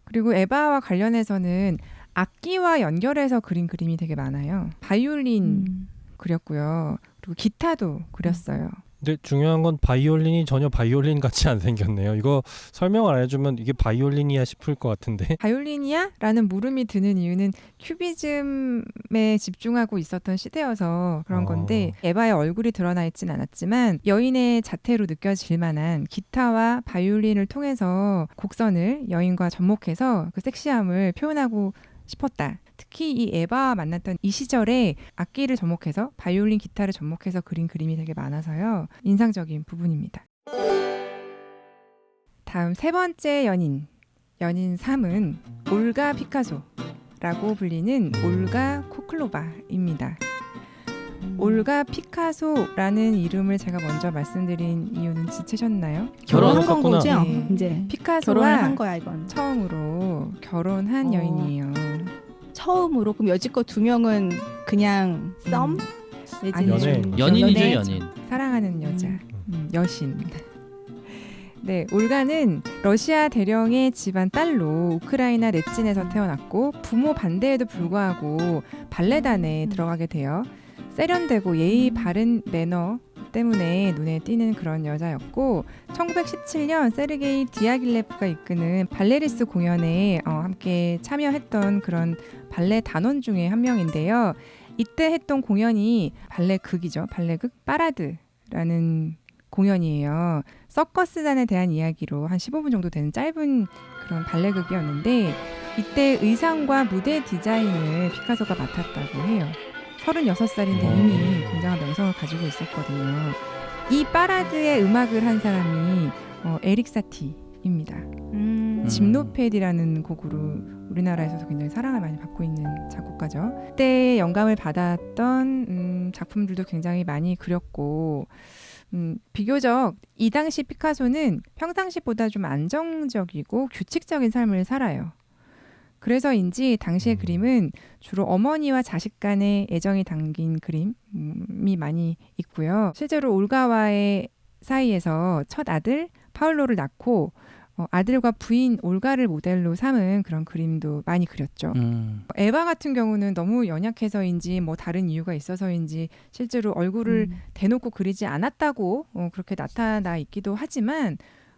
그리고 에바와 관련해서는 악기와 연결해서 그린 그림이 되게 많아요. 바이올린 그렸고요. 그리고 기타도 그렸어요. 근데 중요한 건 바이올린이 전혀 바이올린 같이 안 생겼네요. 이거 설명을 안 해주면 이게 바이올린이야 싶을 것 같은데. 바이올린이야? 라는 물음이 드는 이유는 큐비즘에 집중하고 있었던 시대여서 그런 건데 에바의 얼굴이 드러나 있진 않았지만 여인의 자태로 느껴질 만한 기타와 바이올린을 통해서 곡선을 여인과 접목해서 그 섹시함을 표현하고 싶었다. 특히 이 에바와 만났던 이 시절에 악기를 접목해서 바이올린, 기타를 접목해서 그린 그림이 되게 많아서요. 인상적인 부분입니다. 다음 세 번째 연인 3은 올가 피카소라고 불리는 올가 코클로바입니다. 올가 피카소라는 이름을 제가 먼저 말씀드린 이유는 지치셨나요? 결혼한 건 거죠? 네. 이제 결혼을 피카소와 한 거야 이건. 처음으로 결혼한 여인이에요. 처음으로 그럼 여지껏 두 명은 그냥 썸? 아니, 연애. 연인이죠, 연애? 연인. 사랑하는 여자, 여신. 네, 올가는 러시아 대령의 집안 딸로 우크라이나 넷진에서 태어났고 부모 반대에도 불구하고 발레단에 들어가게 되어 세련되고 예의 바른 매너 때문에 눈에 띄는 그런 여자였고 1917년 세르게이 디아길레프가 이끄는 발레리스 공연에 함께 참여했던 그런 발레 단원 중에 한 명인데요. 이때 했던 공연이 발레극이죠. 발레극 파라드라는 공연이에요. 서커스단에 대한 이야기로 한 15분 정도 되는 짧은 그런 발레극이었는데 이때 의상과 무대 디자인을 피카소가 맡았다고 해요. 36살인데 이미 굉장한 명성을 가지고 있었거든요. 이 파라드의 음악을 한 사람이 에릭 사티입니다. 짐노패디라는 곡으로 우리나라에서도 굉장히 사랑을 많이 받고 있는 작곡가죠. 그때 영감을 받았던 작품들도 굉장히 많이 그렸고 비교적 이 당시 피카소는 평상시보다 좀 안정적이고 규칙적인 삶을 살아요. 그래서인지 당시의 그림은 주로 어머니와 자식 간의 애정이 담긴 그림이 많이 있고요. 실제로 올가와의 사이에서 첫 아들 파울로를 낳고 아들과 부인 올가를 모델로 삼은 그런 그림도 많이 그렸죠. 에바 같은 경우는 너무 연약해서인지 뭐 다른 이유가 있어서인지 실제로 얼굴을 대놓고 그리지 않았다고 그렇게 나타나 있기도 하지만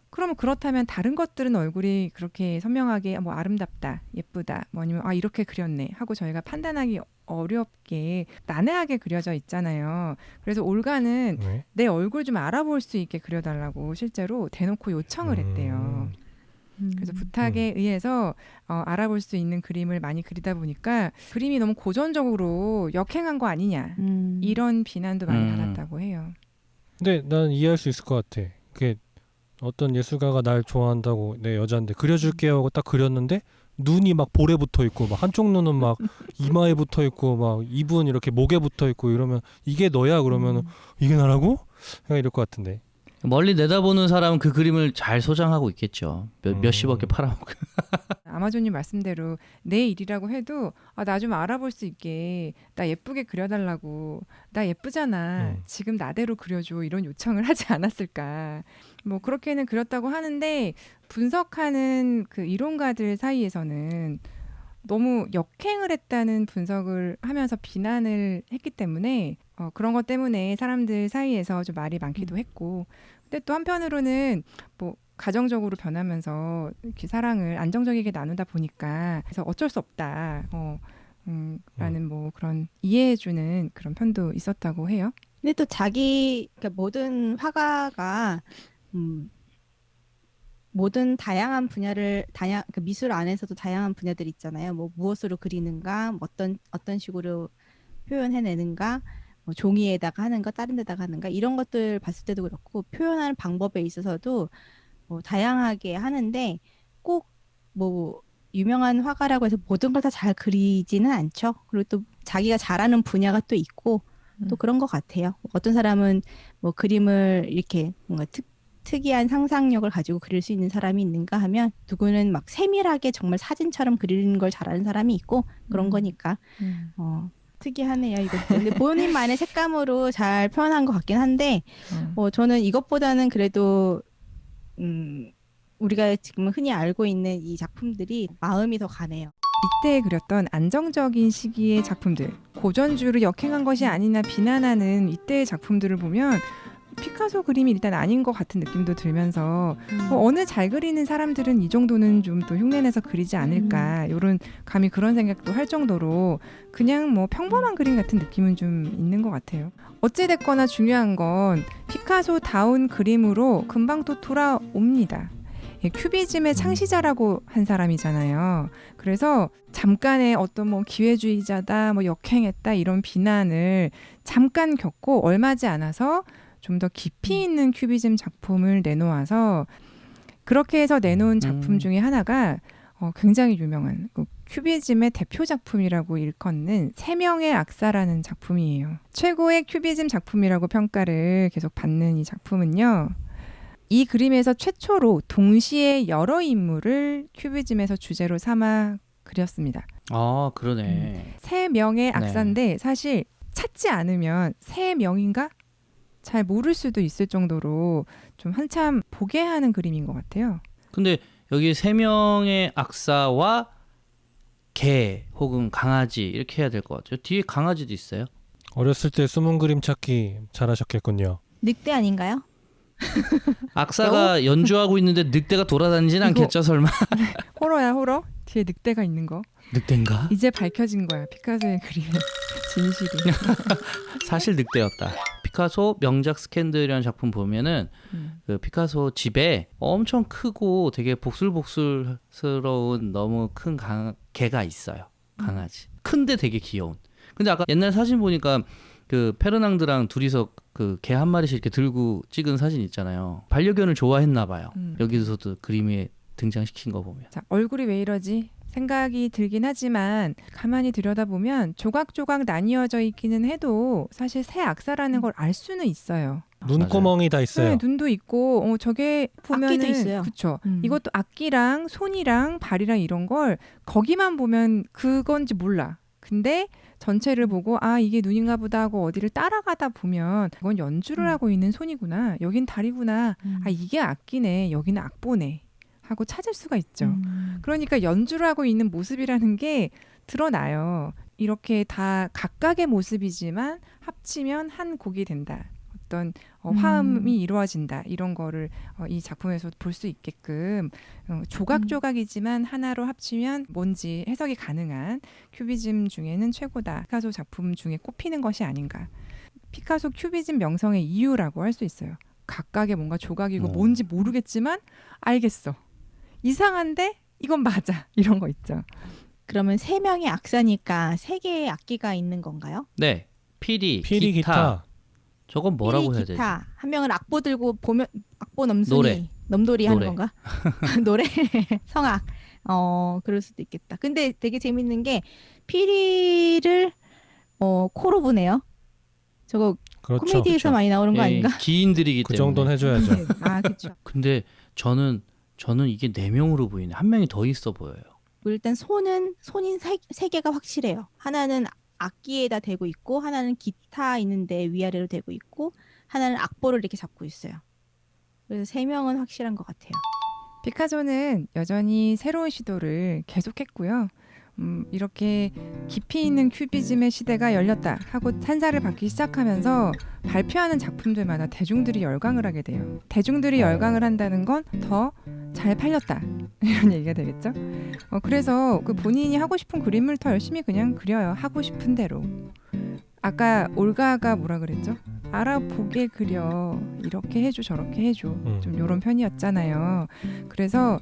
그러면 그렇다면 다른 것들은 얼굴이 그렇게 선명하게 뭐 아름답다, 예쁘다, 뭐 아니면 이렇게 그렸네 하고 저희가 판단하기 어렵게 난해하게 그려져 있잖아요. 그래서 올가는 내 얼굴 좀 알아볼 수 있게 그려달라고 실제로 대놓고 요청을 했대요. 그래서 부탁에 의해서 알아볼 수 있는 그림을 많이 그리다 보니까 그림이 너무 고전적으로 역행한 거 아니냐 이런 비난도 많이 받았다고 해요. 근데 난 이해할 수 있을 것 같아. 그게 어떤 예술가가 날 좋아한다고 내 여자인데 그려줄게요 하고 딱 그렸는데 눈이 막 볼에 붙어 있고 막 한쪽 눈은 막 이마에 붙어 있고 막 입은 이렇게 목에 붙어 있고 이러면 이게 너야 그러면 이게 나라고? 내가 이럴 것 같은데. 멀리 내다보는 사람은 그 그림을 잘 소장하고 있겠죠. 몇십억에 팔아먹고. 아마존님 말씀대로 내 일이라고 해도 나 좀 알아볼 수 있게 나 예쁘게 그려달라고 나 예쁘잖아 지금 나대로 그려줘 이런 요청을 하지 않았을까. 뭐 그렇게는 그렸다고 하는데 분석하는 그 이론가들 사이에서는 너무 역행을 했다는 분석을 하면서 비난을 했기 때문에 그런 것 때문에 사람들 사이에서 좀 말이 많기도 했고 근데 또 한편으로는 뭐 가정적으로 변하면서 이렇게 사랑을 안정적이게 나누다 보니까 그래서 어쩔 수 없다 라는 뭐 그런 이해해주는 그런 편도 있었다고 해요. 근데 또 그러니까 모든 화가가 모든 다양한 분야를 그 미술 안에서도 다양한 분야들이 있잖아요. 뭐 무엇으로 그리는가, 뭐 어떤 식으로 표현해내는가, 뭐 종이에다가 하는가, 다른 데다가 하는가 이런 것들 봤을 때도 그렇고 표현하는 방법에 있어서도 뭐 다양하게 하는데 꼭 뭐 유명한 화가라고 해서 모든 걸 다 잘 그리지는 않죠. 그리고 또 자기가 잘하는 분야가 또 있고 또 그런 것 같아요. 어떤 사람은 뭐 그림을 이렇게 뭔가 특이한 상상력을 가지고 그릴 수 있는 사람이 있는가 하면 누구는 막 세밀하게 정말 사진처럼 그리는 걸 잘하는 사람이 있고 그런 거니까 특이하네요. 이것도. 근데 본인만의 색감으로 잘 표현한 것 같긴 한데 저는 이것보다는 그래도 우리가 지금 흔히 알고 있는 이 작품들이 마음이 더 가네요. 이때 그렸던 안정적인 시기의 작품들, 고전주의를 역행한 것이 아니나 비난하는 이때의 작품들을 보면 피카소 그림이 일단 아닌 것 같은 느낌도 들면서 어느 잘 그리는 사람들은 이 정도는 좀 또 흉내내서 그리지 않을까 이런 감히 그런 생각도 할 정도로 그냥 뭐 평범한 그림 같은 느낌은 좀 있는 것 같아요. 어찌됐거나 중요한 건 피카소다운 그림으로 금방 또 돌아옵니다. 큐비즘의 창시자라고 한 사람이잖아요. 그래서 잠깐의 어떤 뭐 기회주의자다, 뭐 역행했다 이런 비난을 잠깐 겪고 얼마지 않아서 좀 더 깊이 있는 큐비즘 작품을 내놓아서 그렇게 해서 내놓은 작품 중에 하나가 굉장히 유명한 큐비즘의 대표 작품이라고 일컫는 세명의 악사라는 작품이에요. 최고의 큐비즘 작품이라고 평가를 계속 받는 이 작품은요. 이 그림에서 최초로 동시에 여러 인물을 큐비즘에서 주제로 삼아 그렸습니다. 아, 그러네. 세 명의 악사인데 사실 찾지 않으면 세 명인가? 잘 모를 수도 있을 정도로 좀 한참 보게 하는 그림인 것 같아요. 근데 여기 3명의 악사와 개 혹은 강아지 이렇게 해야 될 것 같아요. 뒤에 강아지도 있어요. 어렸을 때 숨은 그림 찾기 잘하셨겠군요. 늑대 아닌가요? 악사가 연주하고 있는데 늑대가 돌아다니진 않겠죠, 설마? 호러야 호러? 뒤에 늑대가 있는 거. 늑대인가? 이제 밝혀진 거야. 피카소의 그림의 진실이. 사실 늑대였다. 피카소 명작 스캔들이라는 작품 보면은 그 피카소 집에 엄청 크고 되게 복슬복슬스러운 너무 큰 개가 있어요. 강아지. 큰데 되게 귀여운. 근데 아까 옛날 사진 보니까 그 페르낭드랑 둘이서 그 개 한 마리씩 이렇게 들고 찍은 사진 있잖아요. 반려견을 좋아했나 봐요. 여기서도 그림에 등장시킨 거 보면. 자, 얼굴이 왜 이러지? 생각이 들긴 하지만 가만히 들여다보면 조각조각 나뉘어져 있기는 해도 사실 새 악사라는 걸 알 수는 있어요. 눈구멍이 다 있어요. 네, 눈도 있고 저게 보면은 악기도 있어요. 그쵸. 이것도 악기랑 손이랑 발이랑 이런 걸 거기만 보면 그건지 몰라. 근데 전체를 보고 아 이게 눈인가 보다 하고 어디를 따라가다 보면 이건 연주를 하고 있는 손이구나. 여긴 다리구나. 아 이게 악기네. 여기는 악보네. 하고 찾을 수가 있죠. 그러니까 연주를 하고 있는 모습이라는 게 드러나요. 이렇게 다 각각의 모습이지만 합치면 한 곡이 된다. 어떤 화음이 이루어진다. 이런 거를 이 작품에서 볼 수 있게끔 조각조각이지만 하나로 합치면 뭔지 해석이 가능한 큐비즘 중에는 최고다. 피카소 작품 중에 꼽히는 것이 아닌가. 피카소 큐비즘 명성의 이유라고 할 수 있어요. 각각의 뭔가 조각이고 뭔지 모르겠지만 알겠어. 이상한데 이건 맞아. 이런 거 있죠. 그러면 3명의 악사니까 3개의 악기가 있는 건가요? 네. 피리, 기타. 저건 뭐라고 해야 되지? 기타. 한 명은 악보 들고 보면 악보 넘순이 노래. 넘돌이 하는 노래. 건가? 노래 성악. 그럴 수도 있겠다. 근데 되게 재밌는 게 피리를 코로 부네요. 저거 그렇죠. 코미디에서 그렇죠. 많이 나오는 거 아닌가? 기인들이기 그 때문에. 정도는 해줘야죠. 아, 그렇죠. 근데 저는 이게 4명으로 보이네. 한 명이 더 있어 보여요. 일단 손인 세 개가 확실해요. 하나는 악기에다 대고 있고 하나는 기타 있는데 위아래로 대고 있고 하나는 악보를 이렇게 잡고 있어요. 그래서 3명은 확실한 것 같아요. 피카소는 여전히 새로운 시도를 계속했고요. 이렇게 깊이 있는 큐비즘의 시대가 열렸다 하고 찬사를 받기 시작하면서 발표하는 작품들마다 대중들이 열광을 하게 돼요. 대중들이 열광을 한다는 건 더 잘 팔렸다 이런 얘기가 되겠죠. 그래서 그 본인이 하고 싶은 그림을 더 열심히 그냥 그려요. 하고 싶은 대로. 아까 올가가 뭐라 그랬죠? 알아보게 그려. 이렇게 해줘 저렇게 해줘. 좀 이런 편이었잖아요. 그래서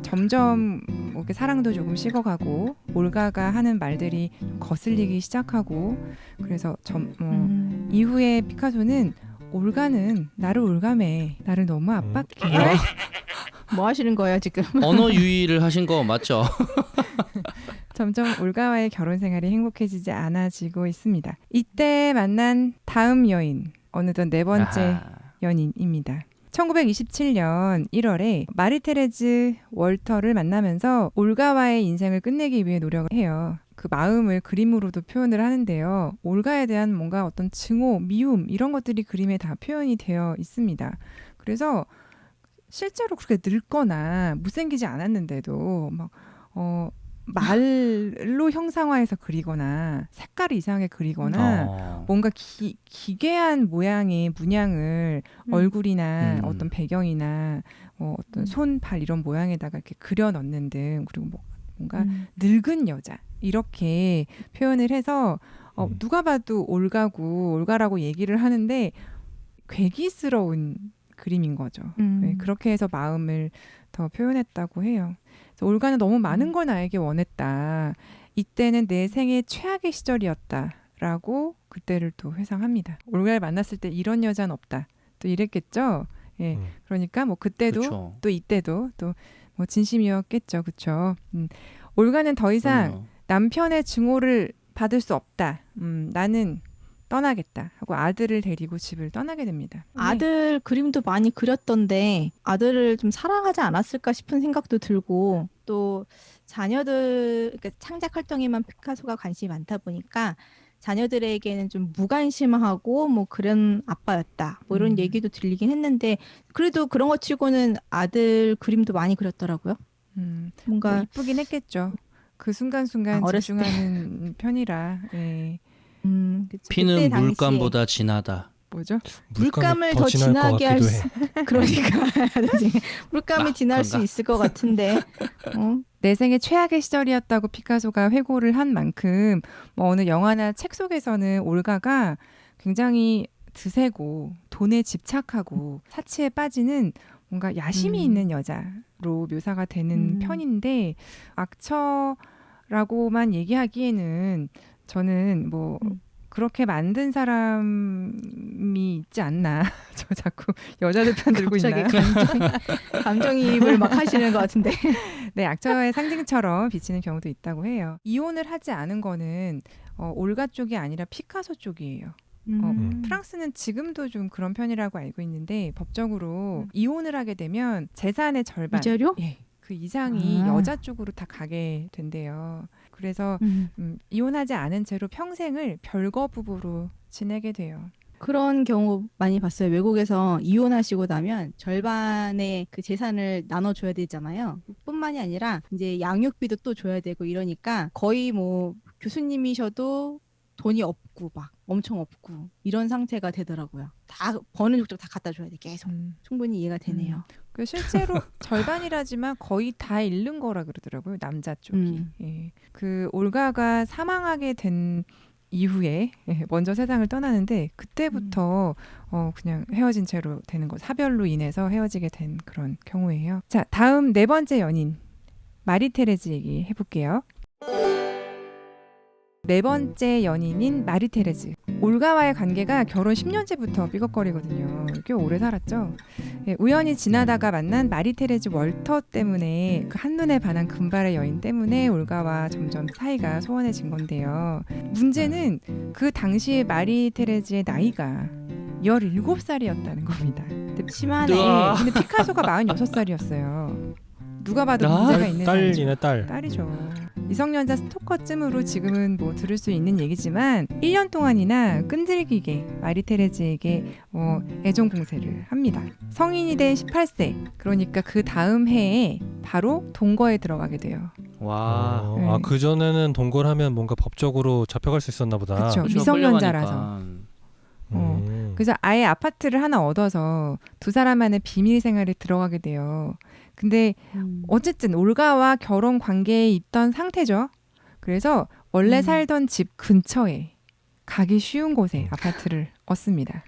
점점 이렇게 사랑도 조금 식어가고 올가가 하는 말들이 거슬리기 시작하고 그래서 이후에 피카소는 올가는 나를 올가매. 나를 너무 압박해. 뭐 하시는 거예요 지금? 언어 유희를 하신 거 맞죠? 점점 올가와의 결혼 생활이 행복해지지 않아지고 있습니다. 이때 만난 다음 여인, 어느덧 네 번째 아하. 연인입니다. 1927년 1월에 마리테레즈 월터를 만나면서 올가와의 인생을 끝내기 위해 노력을 해요. 그 마음을 그림으로도 표현을 하는데요. 올가에 대한 뭔가 어떤 증오, 미움 이런 것들이 그림에 다 표현이 되어 있습니다. 그래서 실제로 그렇게 늙거나 못생기지 않았는데도 막 말로 형상화해서 그리거나 색깔이 이상하게 그리거나 뭔가 기괴한 모양의 문양을 얼굴이나 어떤 배경이나 어떤 손, 발 이런 모양에다가 이렇게 그려 넣는 등 그리고 뭔가 늙은 여자 이렇게 표현을 해서 누가 봐도 올가라고 얘기를 하는데 괴기스러운 그림인 거죠. 네, 그렇게 해서 마음을 더 표현했다고 해요. 그래서 올가는 너무 많은 걸 나에게 원했다. 이때는 내 생애 최악의 시절이었다라고 그때를 또 회상합니다. 올가를 만났을 때 이런 여자는 없다. 또 이랬겠죠. 예, 그러니까 뭐 그때도 그쵸. 또 이때도 또 뭐 진심이었겠죠, 그렇죠. 올가는 더 이상 그럼요. 남편의 증오를 받을 수 없다. 나는 떠나겠다 하고 아들을 데리고 집을 떠나게 됩니다. 아들 그림도 많이 그렸던데 아들을 좀 사랑하지 않았을까 싶은 생각도 들고 또 자녀들 그러니까 창작 활동에만 피카소가 관심이 많다 보니까 자녀들에게는 좀 무관심하고 뭐 그런 아빠였다 뭐 이런 얘기도 들리긴 했는데 그래도 그런 거 치고는 아들 그림도 많이 그렸더라고요. 뭔가 뭐 이쁘긴 했겠죠. 그 순간순간 어렸을 때. 집중하는 편이라. 예. 그쵸. 피는 그때 당시에 물감보다 진하다. 뭐죠? 물감을 더 진할 것 진하게 할 같기도 수, 해. 그러니까 물감이 진할 수 그런가? 있을 것 같은데 내 생애 최악의 시절이었다고 피카소가 회고를 한 만큼 뭐 어느 영화나 책 속에서는 올가가 굉장히 드세고 돈에 집착하고 사치에 빠지는 뭔가 야심이 있는 여자로 묘사가 되는 편인데 악처라고만 얘기하기에는 저는 뭐 그렇게 만든 사람이 있지 않나. 저 자꾸 여자들 편 들고 있나요? 감정이입을 막 하시는 것 같은데. 네, 악처의 상징처럼 비치는 경우도 있다고 해요. 이혼을 하지 않은 거는 올가 쪽이 아니라 피카소 쪽이에요. 프랑스는 지금도 좀 그런 편이라고 알고 있는데 법적으로 이혼을 하게 되면 재산의 절반, 이자료? 예, 그 이상이 여자 쪽으로 다 가게 된대요. 그래서 이혼하지 않은 채로 평생을 별거 부부로 지내게 돼요. 그런 경우 많이 봤어요. 외국에서 이혼하시고 나면 절반의 그 재산을 나눠줘야 되잖아요. 뿐만이 아니라 이제 양육비도 또 줘야 되고 이러니까 거의 뭐 교수님이셔도 돈이 없고 막 엄청 없고 이런 상태가 되더라고요. 다 버는 족족 다 갖다 줘야 돼 계속. 충분히 이해가 되네요. 그 실제로 절반이라지만 거의 다 잃는 거라 그러더라고요. 남자 쪽이. 예. 그 올가가 사망하게 된 이후에 먼저 세상을 떠나는데 그때부터 그냥 헤어진 채로 되는 거 사별로 인해서 헤어지게 된 그런 경우예요. 자, 다음 네 번째 연인 마리테레즈 얘기 해볼게요. 네 번째 연인인 마리테레즈. 올가와의 관계가 결혼 10년째부터 삐걱거리거든요. 꽤 오래 살았죠. 예, 우연히 지나다가 만난 마리테레즈 월터 때문에 그 한눈에 반한 금발의 여인 때문에 올가와 점점 사이가 소원해진 건데요. 문제는 그 당시에 마리테레즈의 나이가 17살이었다는 겁니다. 심하네. 근데 피카소가 46살이었어요. 누가 봐도 문제가 있는 딸이네 딸. 딸이죠. 미성년자 스토커쯤으로 지금은 뭐 들을 수 있는 얘기지만 1년 동안이나 끈질기게 마리테레즈에게 애정 공세를 합니다. 성인이 된 18세, 그러니까 그 다음 해에 바로 동거에 들어가게 돼요. 와. 네. 그 전에는 동거하면 뭔가 법적으로 잡혀갈 수 있었나 보다. 그렇죠. 그렇죠. 미성년자라서. 끌려가니까. 그래서 아예 아파트를 하나 얻어서 두 사람만의 비밀 생활에 들어가게 돼요. 근데 어쨌든 올가와 결혼 관계에 있던 상태죠. 그래서 원래 살던 집 근처에 가기 쉬운 곳에 아파트를 얻습니다.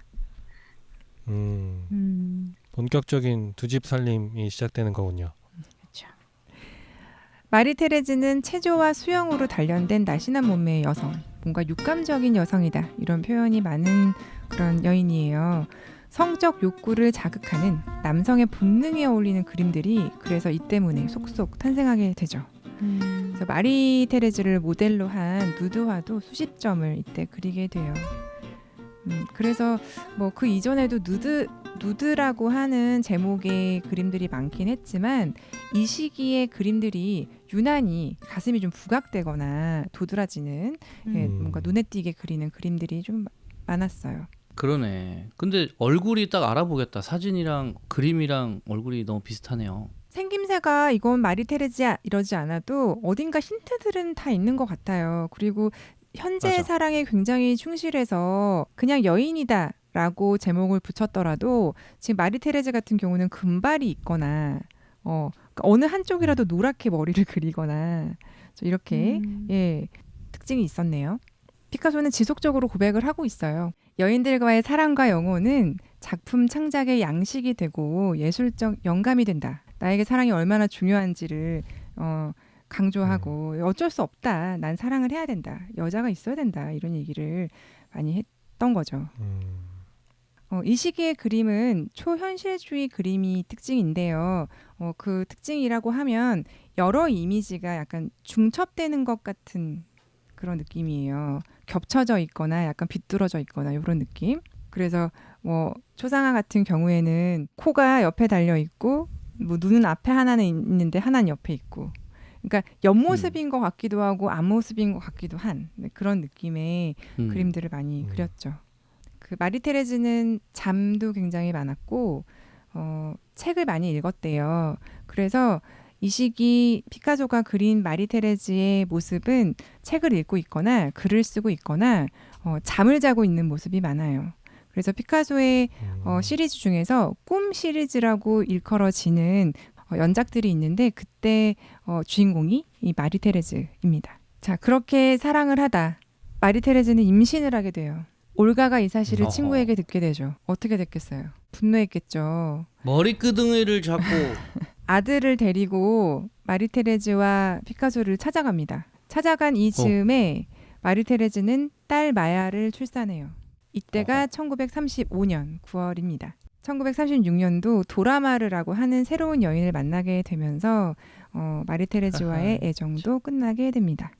본격적인 두 집 살림이 시작되는 거군요. 그렇죠. 마리테레즈는 체조와 수영으로 단련된 날씬한 몸매의 여성, 뭔가 육감적인 여성이다 이런 표현이 많은 그런 여인이에요. 성적 욕구를 자극하는 남성의 본능에 어울리는 그림들이 그래서 이 때문에 속속 탄생하게 되죠. 그래서 마리 테레즈를 모델로 한 누드화도 수십 점을 이때 그리게 돼요. 그래서 뭐 그 이전에도 누드라고 하는 제목의 그림들이 많긴 했지만 이 시기의 그림들이 유난히 가슴이 좀 부각되거나 도드라지는 뭔가 눈에 띄게 그리는 그림들이 좀 많았어요. 그러네. 근데 얼굴이 딱 알아보겠다. 사진이랑 그림이랑 얼굴이 너무 비슷하네요. 생김새가 이건 마리 테레즈야 이러지 않아도 어딘가 힌트들은 다 있는 것 같아요. 그리고 현재 맞아. 사랑에 굉장히 충실해서 그냥 여인이다 라고 제목을 붙였더라도 지금 마리 테레즈 같은 경우는 금발이 있거나 그러니까 어느 한쪽이라도 노랗게 머리를 그리거나 이렇게 특징이 있었네요. 피카소는 지속적으로 고백을 하고 있어요. 여인들과의 사랑과 영혼은 작품 창작의 양식이 되고 예술적 영감이 된다. 나에게 사랑이 얼마나 중요한지를 강조하고 어쩔 수 없다. 난 사랑을 해야 된다. 여자가 있어야 된다. 이런 얘기를 많이 했던 거죠. 이 시기의 그림은 초현실주의 그림이 특징인데요. 그 특징이라고 하면 여러 이미지가 약간 중첩되는 것 같은 그런 느낌이에요. 겹쳐져 있거나 약간 비뚤어져 있거나 이런 느낌. 그래서 뭐 초상화 같은 경우에는 코가 옆에 달려 있고 뭐 눈은 앞에 하나는 있는데 하나는 옆에 있고. 그러니까 옆모습인 것 같기도 하고 앞모습인 것 같기도 한 그런 느낌의 그림들을 많이 그렸죠. 그 마리 테레즈는 잠도 굉장히 많았고 책을 많이 읽었대요. 그래서 이 시기 피카소가 그린 마리 테레즈의 모습은 책을 읽고 있거나 글을 쓰고 있거나 잠을 자고 있는 모습이 많아요. 그래서 피카소의 시리즈 중에서 꿈 시리즈라고 일컬어지는 연작들이 있는데 그때 주인공이 이 마리 테레즈입니다. 자, 그렇게 사랑을 하다 마리 테레즈는 임신을 하게 돼요. 올가가 이 사실을 친구에게 듣게 되죠. 어떻게 됐겠어요? 분노했겠죠. 머리끄덩이를 잡고 아들을 데리고 마리 테레즈와 피카소를 찾아갑니다. 찾아간 이 즈음에 마리 테레즈는 딸 마야를 출산해요. 이때가 1935년 9월입니다. 1936년도 도라마르라고 하는 새로운 여인을 만나게 되면서 마리 테레즈와의 애정도 끝나게 됩니다.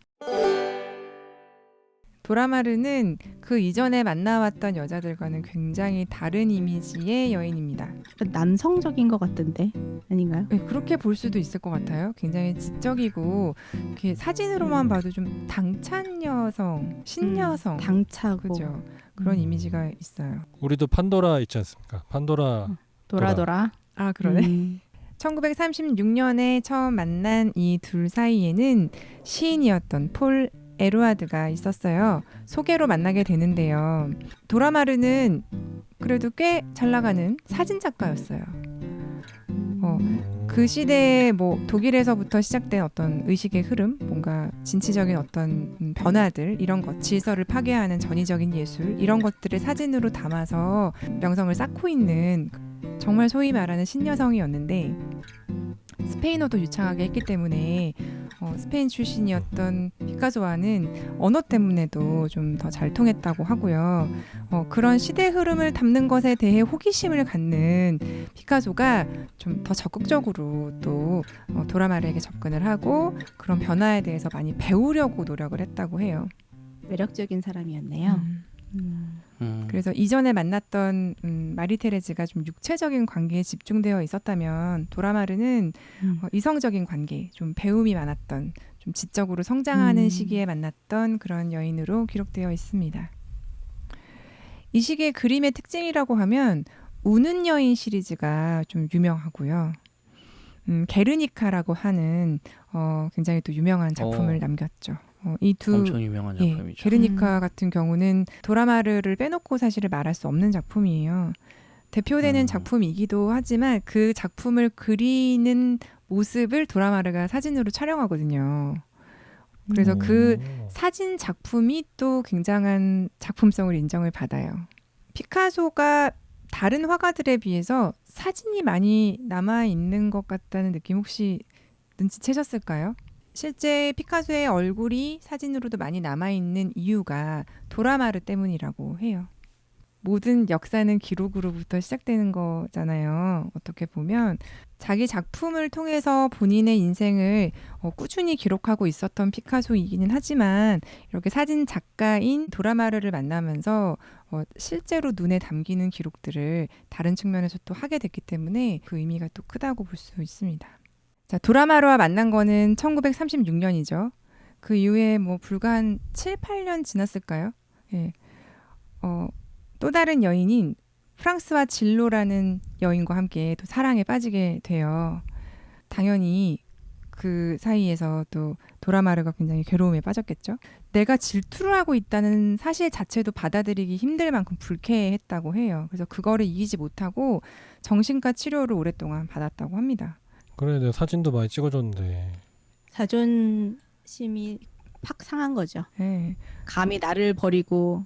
도라마르는 그 이전에 만나왔던 여자들과는 굉장히 다른 이미지의 여인입니다. 남성적인 것 같던데 아닌가요? 네, 그렇게 볼 수도 있을 것 같아요. 굉장히 지적이고 이렇게 사진으로만 봐도 좀 당찬 여성, 신여성, 당차고 그죠? 그런 이미지가 있어요. 우리도 판도라 있지 않습니까? 판도라 돌아. 아, 그러네. 1936년에 처음 만난 이 둘 사이에는 시인이었던 폴 에루아드가 있었어요. 소개로 만나게 되는데요. 도라마르는 그래도 꽤 잘 나가는 사진 작가였어요. 그 시대에 뭐 독일에서부터 시작된 어떤 의식의 흐름, 뭔가 진취적인 어떤 변화들 이런 것, 질서를 파괴하는 전위적인 예술 이런 것들을 사진으로 담아서 명성을 쌓고 있는 정말 소위 말하는 신여성이었는데 스페인어도 유창하게 했기 때문에 스페인 출신이었던 피카소와는 언어 때문에도 좀 더 잘 통했다고 하고요. 그런 시대 흐름을 담는 것에 대해 호기심을 갖는 피카소가 좀 더 적극적으로 또 도라마르에게 접근을 하고 그런 변화에 대해서 많이 배우려고 노력을 했다고 해요. 매력적인 사람이었네요. 그래서 이전에 만났던 마리 테레즈가 좀 육체적인 관계에 집중되어 있었다면 도라마르는 이성적인 관계, 좀 배움이 많았던, 좀 지적으로 성장하는 시기에 만났던 그런 여인으로 기록되어 있습니다. 이 시기의 그림의 특징이라고 하면 우는 여인 시리즈가 좀 유명하고요. 게르니카라고 하는 굉장히 또 유명한 작품을 남겼죠. 이 두 엄청 유명한 작품이죠. 게르니카 같은 경우는 도라마르를 빼놓고 사실을 말할 수 없는 작품이에요. 대표되는 작품이기도 하지만 그 작품을 그리는 모습을 도라마르가 사진으로 촬영하거든요. 그래서 그 사진 작품이 또 굉장한 작품성을 인정을 받아요. 피카소가 다른 화가들에 비해서 사진이 많이 남아있는 것 같다는 느낌 혹시 눈치채셨을까요? 실제 피카소의 얼굴이 사진으로도 많이 남아있는 이유가 도라마르 때문이라고 해요. 모든 역사는 기록으로부터 시작되는 거잖아요. 어떻게 보면 자기 작품을 통해서 본인의 인생을 꾸준히 기록하고 있었던 피카소이기는 하지만 이렇게 사진 작가인 도라마르를 만나면서 실제로 눈에 담기는 기록들을 다른 측면에서 또 하게 됐기 때문에 그 의미가 또 크다고 볼 수 있습니다. 자, 도라마르와 만난 거는 1936년이죠. 그 이후에 뭐 불과 한 7, 8년 지났을까요? 예. 또 다른 여인인 프랑스와 진로라는 여인과 함께 또 사랑에 빠지게 돼요. 당연히 그 사이에서 또 도라마르가 굉장히 괴로움에 빠졌겠죠. 내가 질투를 하고 있다는 사실 자체도 받아들이기 힘들 만큼 불쾌했다고 해요. 그래서 그거를 이기지 못하고 정신과 치료를 오랫동안 받았다고 합니다. 그래, 내가 사진도 많이 찍어줬는데. 자존심이 팍 상한 거죠. 네. 감히 나를 버리고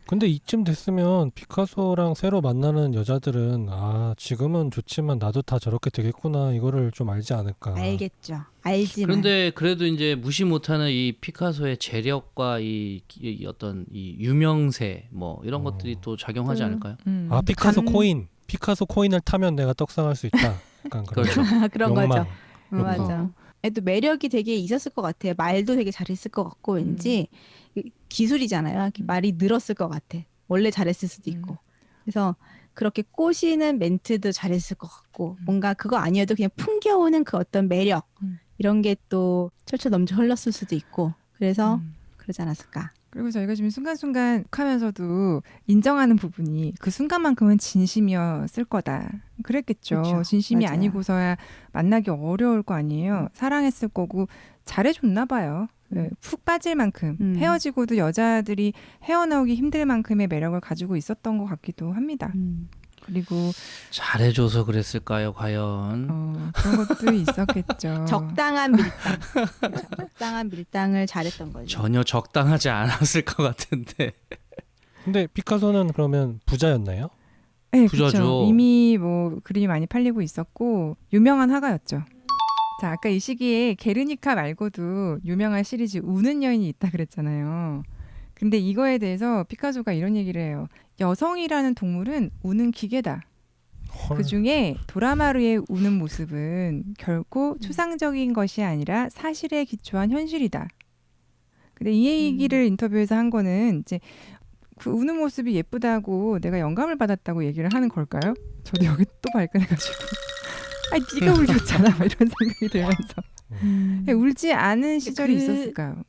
근데 이쯤 됐으면 피카소랑 새로 만나는 여자들은 지금은 좋지만 나도 다 저렇게 되겠구나 이거를 좀 알지 않을까. 알겠죠. 알지만. 그런데 그래도 이제 무시 못하는 이 피카소의 재력과 이 어떤 이 유명세 뭐 이런 것들이 또 작용하지 않을까요? 피카소 코인. 피카소 코인을 타면 내가 떡상할 수 있다. 약간 그런 그렇죠. 그런 욕망. 거죠. 맞아. 애도 매력이 되게 있었을 것 같아요. 말도 되게 잘했을 것 같고 왠지 기술이잖아요. 이렇게 말이 늘었을 것 같아. 원래 잘했을 수도 있고. 그래서 그렇게 꼬시는 멘트도 잘했을 것 같고 뭔가 그거 아니어도 그냥 풍겨오는 그 어떤 매력 이런 게 또 철철 넘쳐 흘렀을 수도 있고 그래서 그러지 않았을까. 그리고 저희가 지금 순간순간 하면서도 인정하는 부분이 그 순간만큼은 진심이었을 거다. 그랬겠죠. 그쵸, 진심이 맞아요. 아니고서야 만나기 어려울 거 아니에요. 사랑했을 거고 잘해줬나 봐요. 네, 푹 빠질 만큼 헤어지고도 여자들이 헤어나오기 힘들 만큼의 매력을 가지고 있었던 것 같기도 합니다. 그리고 잘해줘서 그랬을까요, 과연? 그런 것도 있었겠죠. 적당한 밀당. 적당한 밀당을 잘했던 거죠. 전혀 적당하지 않았을 것 같은데. 근데 피카소는 그러면 부자였나요? 네, 부자죠. 그쵸. 이미 뭐 그림이 많이 팔리고 있었고 유명한 화가였죠. 자, 아까 이 시기에 게르니카 말고도 유명한 시리즈 우는 여인이 있다 그랬잖아요. 근데 이거에 대해서 피카소가 이런 얘기를 해요. 여성이라는 동물은 우는 기계다. 헐. 그중에 도라마르의 우는 모습은 결코 추상적인 것이 아니라 사실에 기초한 현실이다. 근데 이 얘기를 인터뷰에서 한 거는 이제 그 우는 모습이 예쁘다고 내가 영감을 받았다고 얘기를 하는 걸까요? 저도 여기 또 발끈해가지고 아니 네가 울렸잖아 막 이런 생각이 들면서 울지 않은 시절이 있었을까요?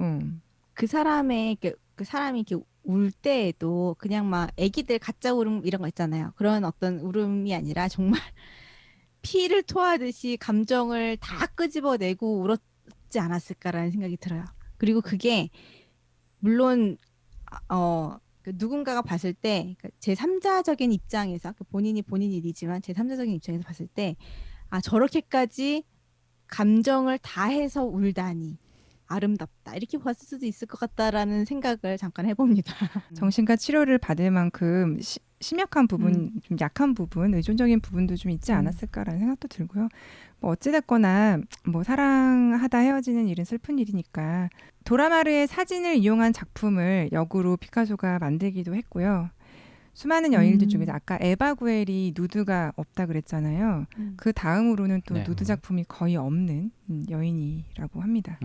그 사람의 그 사람이 이렇게 울 때에도 그냥 막 애기들 가짜 울음 이런 거 있잖아요. 그런 어떤 울음이 아니라 정말 피를 토하듯이 감정을 다 끄집어내고 울었지 않았을까라는 생각이 들어요. 그리고 그게 물론 그 누군가가 봤을 때 제3자적인 입장에서 본인이 본인 일이지만 제3자적인 입장에서 봤을 때 저렇게까지 감정을 다해서 울다니 아름답다 이렇게 봤을 수도 있을 것 같다라는 생각을 잠깐 해봅니다. 정신과 치료를 받을 만큼 심약한 부분, 좀 약한 부분, 의존적인 부분도 좀 있지 않았을까라는 생각도 들고요. 뭐 어찌됐거나 뭐 사랑하다 헤어지는 일은 슬픈 일이니까 도라마르의 사진을 이용한 작품을 역으로 피카소가 만들기도 했고요. 수많은 여인들 중에서 아까 에바 구엘이 누드가 없다 그랬잖아요. 그 다음으로는 또 네. 누드 작품이 거의 없는 여인이라고 합니다.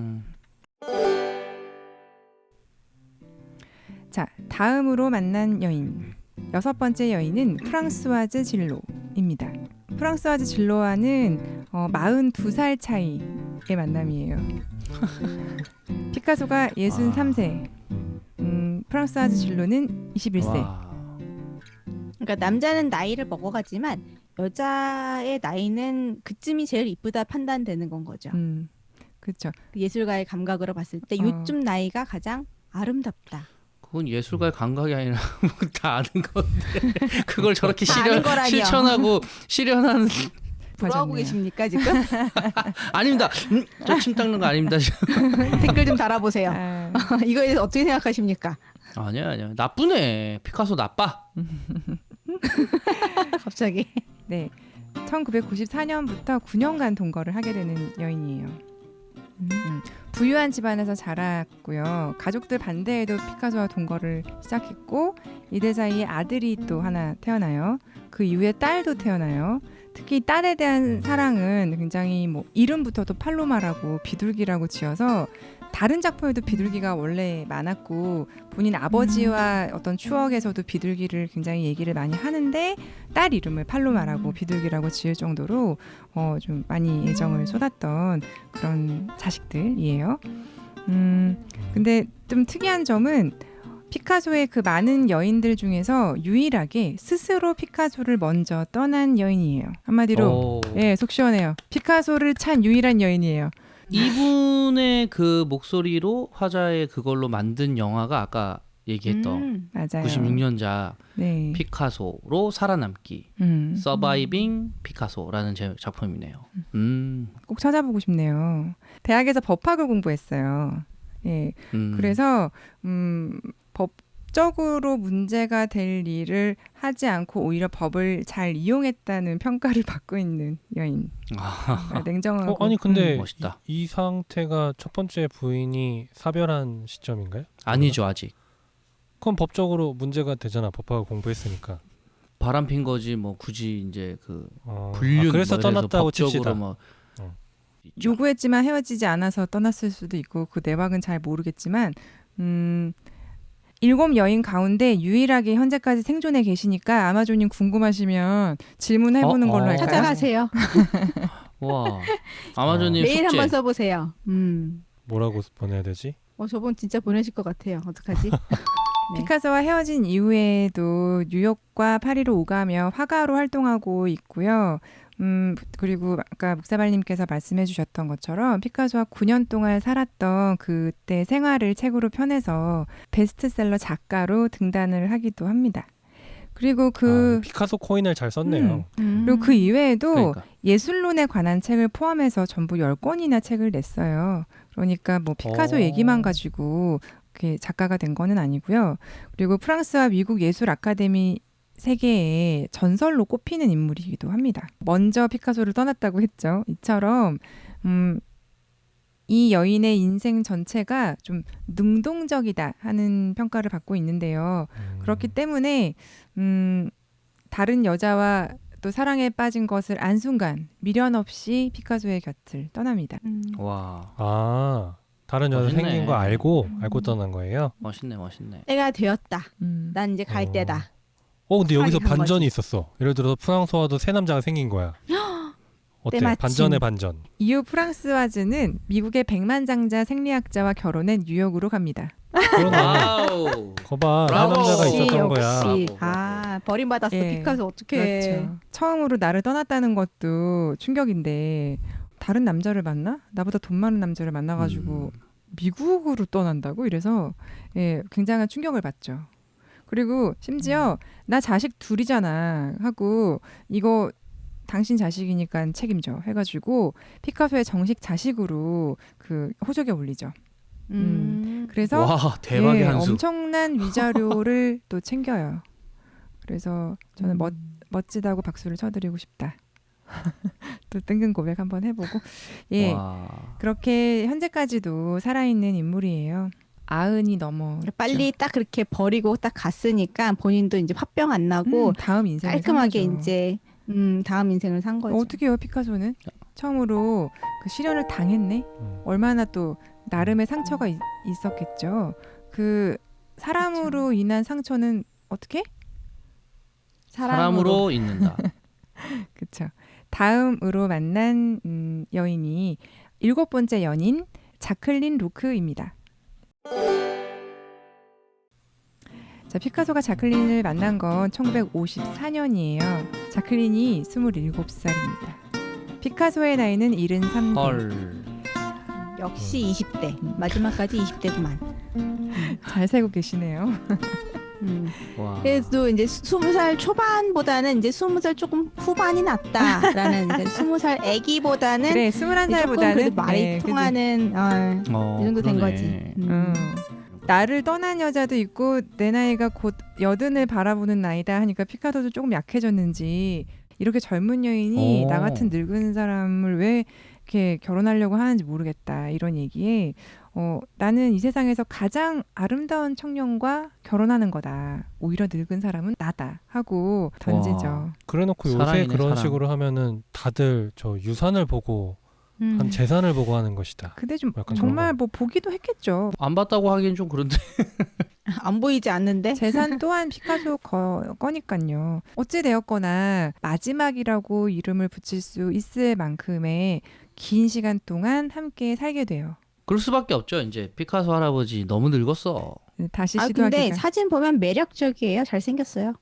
자, 다음으로 만난 여인. 6번째 여인은 프랑스와즈 진로입니다. 프랑스와즈 진로와는 42살 차이의 만남이에요. 피카소가 63세, 프랑스와즈 진로는 21세. 와. 그러니까 남자는 나이를 먹어가지만 여자의 나이는 그쯤이 제일 이쁘다 판단되는 건 거죠. 그렇죠. 예술가의 감각으로 봤을 때 요쯤 나이가 가장 아름답다. 그건 예술가의 감각이 아니라 다 아는 건데 그걸 저렇게 다 아는 거라뇨. 실천하고 실현하는 뭐라고 계십니까 지금? 아닙니다. 저 침 닦는 거 아닙니다. 댓글 좀 달아보세요. 이거에 대해서 어떻게 생각하십니까? 아니야. 나쁘네. 피카소 나빠. 갑자기. 네, 1994년부터 9년간 동거를 하게 되는 여인이에요. 부유한 집안에서 자랐고요. 가족들 반대에도 피카소와 동거를 시작했고 이들 사이에 아들이 또 하나 태어나요. 그 이후에 딸도 태어나요. 특히 딸에 대한 사랑은 굉장히 뭐 이름부터도 팔로마라고 비둘기라고 지어서 다른 작품에도 비둘기가 원래 많았고 본인 아버지와 어떤 추억에서도 비둘기를 굉장히 얘기를 많이 하는데 딸 이름을 팔로마라고 비둘기라고 지을 정도로 좀 많이 애정을 쏟았던 그런 자식들이에요. 근데 좀 특이한 점은 피카소의 그 많은 여인들 중에서 유일하게 스스로 피카소를 먼저 떠난 여인이에요. 한마디로 예, 속 시원해요. 피카소를 찬 유일한 여인이에요. 이분의 그 목소리로 화자의 그걸로 만든 영화가 아까 얘기했던 맞아요. 96년작 네. 피카소로 살아남기 서바이빙 피카소라는 제 작품이네요. 꼭 찾아보고 싶네요. 대학에서 법학을 공부했어요. 예. 그래서 법적으로 문제가 될 일을 하지 않고 오히려 법을 잘 이용했다는 평가를 받고 있는 여인. 냉정하고. 아니 근데 멋있다. 이 상태가 첫 번째 부인이 사별한 시점인가요? 아니죠 아직. 그럼 법적으로 문제가 되잖아. 법학을 공부했으니까. 바람핀 거지 뭐 굳이 이제 그 불륜 뭐 그래서 이래서 떠났다고 법적으로 칩시다. 뭐 요구했지만 헤어지지 않아서 떠났을 수도 있고 그 내막은 잘 모르겠지만 7 여인 가운데 유일하게 현재까지 생존해 계시니까 아마존님 궁금하시면 질문해보는 걸로 할까요? 찾아가세요. 와 아마존님 메일 숙제. 한번 써보세요. 뭐라고 보내야 되지? 저분 진짜 보내실 것 같아요. 어떡하지? 네. 피카소와 헤어진 이후에도 뉴욕과 파리로 오가며 화가로 활동하고 있고요. 그리고 아까 묵사발님께서 말씀해 주셨던 것처럼 피카소와 9년 동안 살았던 그때 생활을 책으로 펴내서 베스트셀러 작가로 등단을 하기도 합니다. 그리고 피카소 코인을 잘 썼네요. 그리고 그 이외에도 그러니까. 예술론에 관한 책을 포함해서 전부 10권이나 책을 냈어요. 그러니까 뭐 피카소 얘기만 가지고 이렇게 작가가 된 거는 아니고요. 그리고 프랑스와 미국 예술 아카데미 세계의 전설로 꼽히는 인물이기도 합니다. 먼저 피카소를 떠났다고 했죠. 이처럼 이 여인의 인생 전체가 좀 능동적이다 하는 평가를 받고 있는데요. 그렇기 때문에 다른 여자와 또 사랑에 빠진 것을 안순간 미련 없이 피카소의 곁을 떠납니다. 와 다른 여자 멋있네. 생긴 거 알고 떠난 거예요? 멋있네. 때가 되었다. 난 이제 갈 때다. 근데 여기서 한 반전이 거지. 있었어. 예를 들어서 프랑스와도 새 남자가 생긴 거야. 어때? 때마침. 반전의 반전. 이후 프랑스와즈는 미국의 백만장자 생리학자와 결혼해 뉴욕으로 갑니다. 그러네. 와우. 거봐, 새 브라보. 남자가 역시, 있었던 역시. 거야. 버림받았어. 예. 피카소 어떡해. 그렇죠. 처음으로 나를 떠났다는 것도 충격인데 다른 남자를 만나? 나보다 돈 많은 남자를 만나가지고 미국으로 떠난다고? 이래서 예, 굉장한 충격을 받죠. 그리고 심지어 나 자식 둘이잖아 하고 이거 당신 자식이니까 책임져 해가지고 피카소의 정식 자식으로 그 호적에 올리죠. 그래서 와 대박의 예, 한 수. 엄청난 위자료를 또 챙겨요. 그래서 저는 멋지다고 박수를 쳐드리고 싶다. 또 뜬금 고백 한번 해보고 예 와. 그렇게 현재까지도 살아있는 인물이에요. 90이 넘어 빨리 딱 그렇게 버리고 딱 갔으니까 본인도 이제 화병 안 나고 다음 인생을 깔끔하게 산 거죠. 이제 다음 인생을 산 거죠. 어떻게 해요 피카소는 처음으로 그 실현을 당했네. 얼마나 또 나름의 상처가 있었겠죠. 그 사람으로 인한 상처는 어떻게? 사람으로 있는다. 그렇죠. 다음으로 만난 여인이 7번째 연인 자클린 루크입니다. 자, 피카소가 자클린을 만난 건 1954년이에요. 자클린이 27살입니다. 피카소의 나이는 73세. 헐. 역시 20대. 마지막까지 20대구만. 잘 살고 계시네요. 와. 그래도 이제 20살 초반보다는 이제 20살 조금 후반이 낫다라는 이제 20살 애기보다는 그래, 조금 21살보다는 그래도 말이 통하는 이 정도 된 그러네. 거지. 나를 떠난 여자도 있고 내 나이가 곧 80을 바라보는 나이다 하니까 피카소도 조금 약해졌는지 이렇게 젊은 여인이 나 같은 늙은 사람을 왜 어떻게 결혼하려고 하는지 모르겠다 이런 얘기에 나는 이 세상에서 가장 아름다운 청년과 결혼하는 거다. 오히려 늙은 사람은 나다 하고 던지죠. 와. 그래놓고 요새 사랑이네, 그런 사랑. 식으로 하면은 다들 저 유산을 보고 한 재산을 보고 하는 것이다. 근데 좀 약간 정말 그런 거. 뭐 보기도 했겠죠. 안 봤다고 하기엔 좀 그런데. 안 보이지 않는데 재산 또한 피카소 거니까요. 어찌 되었거나 마지막이라고 이름을 붙일 수 있을 만큼의 긴 시간 동안 함께 살게 돼요. 그럴 수밖에 없죠. 이제 피카소 할아버지 너무 늙었어. 다시 근데 시도하기가. 사진 보면 매력적이에요. 잘생겼어요.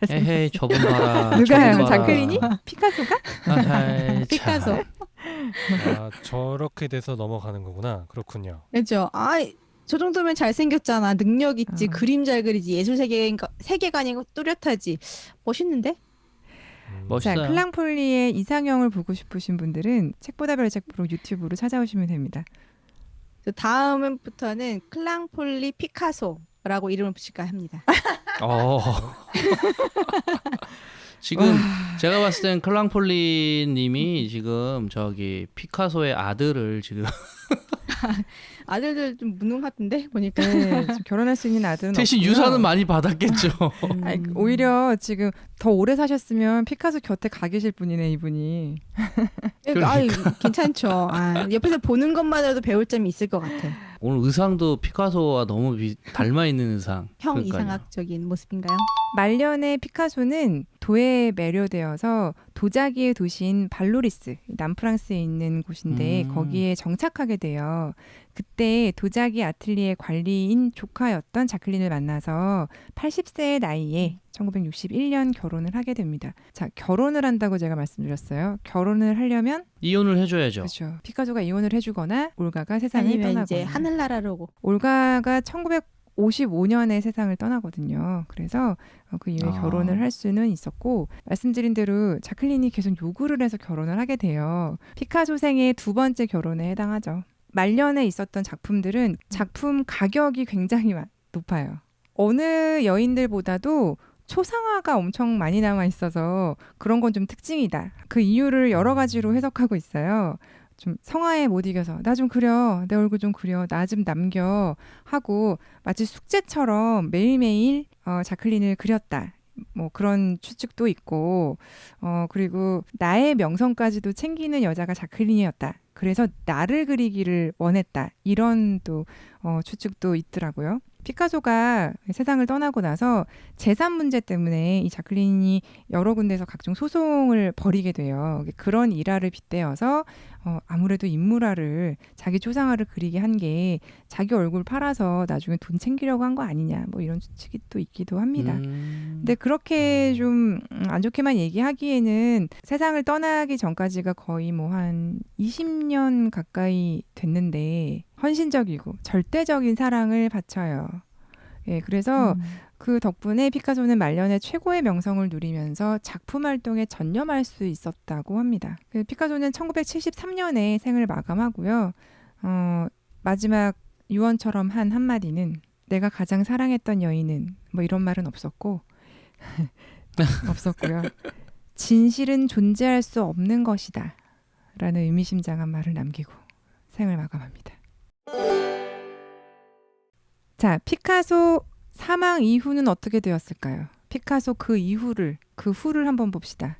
에헤이 저분 봐라. 누가요? 저분 봐라. 자클린이? 피카소가? 아하이, 참. 피카소. 저렇게 돼서 넘어가는 거구나. 그렇군요. 그렇죠. 저 정도면 잘생겼잖아. 능력 있지. 그림 잘 그리지. 예술 세계관이 뚜렷하지. 멋있는데? 멋있어요. 자, 클랑폴리의 이상형을 보고 싶으신 분들은 책보다 별책 프로 유튜브로 찾아오시면 됩니다. 다음부터는 클랑폴리 피카소라고 이름을 붙일까 합니다. 지금 제가 봤을 땐 클랑폴리님이 지금 저기 피카소의 아들을 지금 아들들 좀 무능하던데 보니까. 네, 지금 결혼할 수 있는 아들은 대신 없고요. 유산은 많이 받았겠죠. 아니, 오히려 지금 더 오래 사셨으면 피카소 곁에 가 계실 분이네 이분이. 괜찮죠. 옆에서 보는 것만으로도 배울 점이 있을 것 같아. 오늘 의상도 피카소와 너무 닮아 있는 의상. 형 그러니까요. 이상학적인 모습인가요? 말년의 피카소는 도에 매료되어서 도자기의 도시인 발로리스, 남프랑스에 있는 곳인데 거기에 정착하게 돼요. 그때 도자기 아틀리에 관리인 조카였던 자클린을 만나서 80세의 나이에 1961년 결혼을 하게 됩니다. 자, 결혼을 한다고 제가 말씀드렸어요. 결혼을 하려면 이혼을 해줘야죠. 그렇죠. 피카소가 이혼을 해주거나 올가가 세상을 아니면 떠나거나. 이제 하늘나라로. 올가가 1955년에 세상을 떠나거든요. 그래서 그 이후에 결혼을 할 수는 있었고 말씀드린 대로 자클린이 계속 요구를 해서 결혼을 하게 돼요. 피카소 생의 두 번째 결혼에 해당하죠. 말년에 있었던 작품들은 작품 가격이 굉장히 높아요. 어느 여인들보다도 초상화가 엄청 많이 남아 있어서 그런 건 좀 특징이다. 그 이유를 여러 가지로 해석하고 있어요. 좀 성화에 못 이겨서 나 좀 그려, 내 얼굴 좀 그려, 나 좀 남겨 하고 마치 숙제처럼 매일매일 자클린을 그렸다. 뭐 그런 추측도 있고 그리고 나의 명성까지도 챙기는 여자가 자클린이었다. 그래서 나를 그리기를 원했다. 이런 또 추측도 있더라고요. 피카소가 세상을 떠나고 나서 재산 문제 때문에 이 자클린이 여러 군데서 각종 소송을 벌이게 돼요. 그런 일화를 빗대어서 아무래도 인물화를 자기 초상화를 그리게 한 게 자기 얼굴 팔아서 나중에 돈 챙기려고 한 거 아니냐 뭐 이런 추측이 또 있기도 합니다. 근데 그렇게 좀 안 좋게만 얘기하기에는 세상을 떠나기 전까지가 거의 뭐 한 20년 가까이 됐는데 헌신적이고 절대적인 사랑을 바쳐요. 예, 그래서 그 덕분에 피카소는 말년에 최고의 명성을 누리면서 작품 활동에 전념할 수 있었다고 합니다. 피카소는 1973년에 생을 마감하고요. 마지막 유언처럼 한 한마디는 내가 가장 사랑했던 여인은 뭐 이런 말은 없었고 없었고요. 진실은 존재할 수 없는 것이다 라는 의미심장한 말을 남기고 생을 마감합니다. 자, 피카소 사망 이후는 어떻게 되었을까요? 피카소 그 후를 한번 봅시다.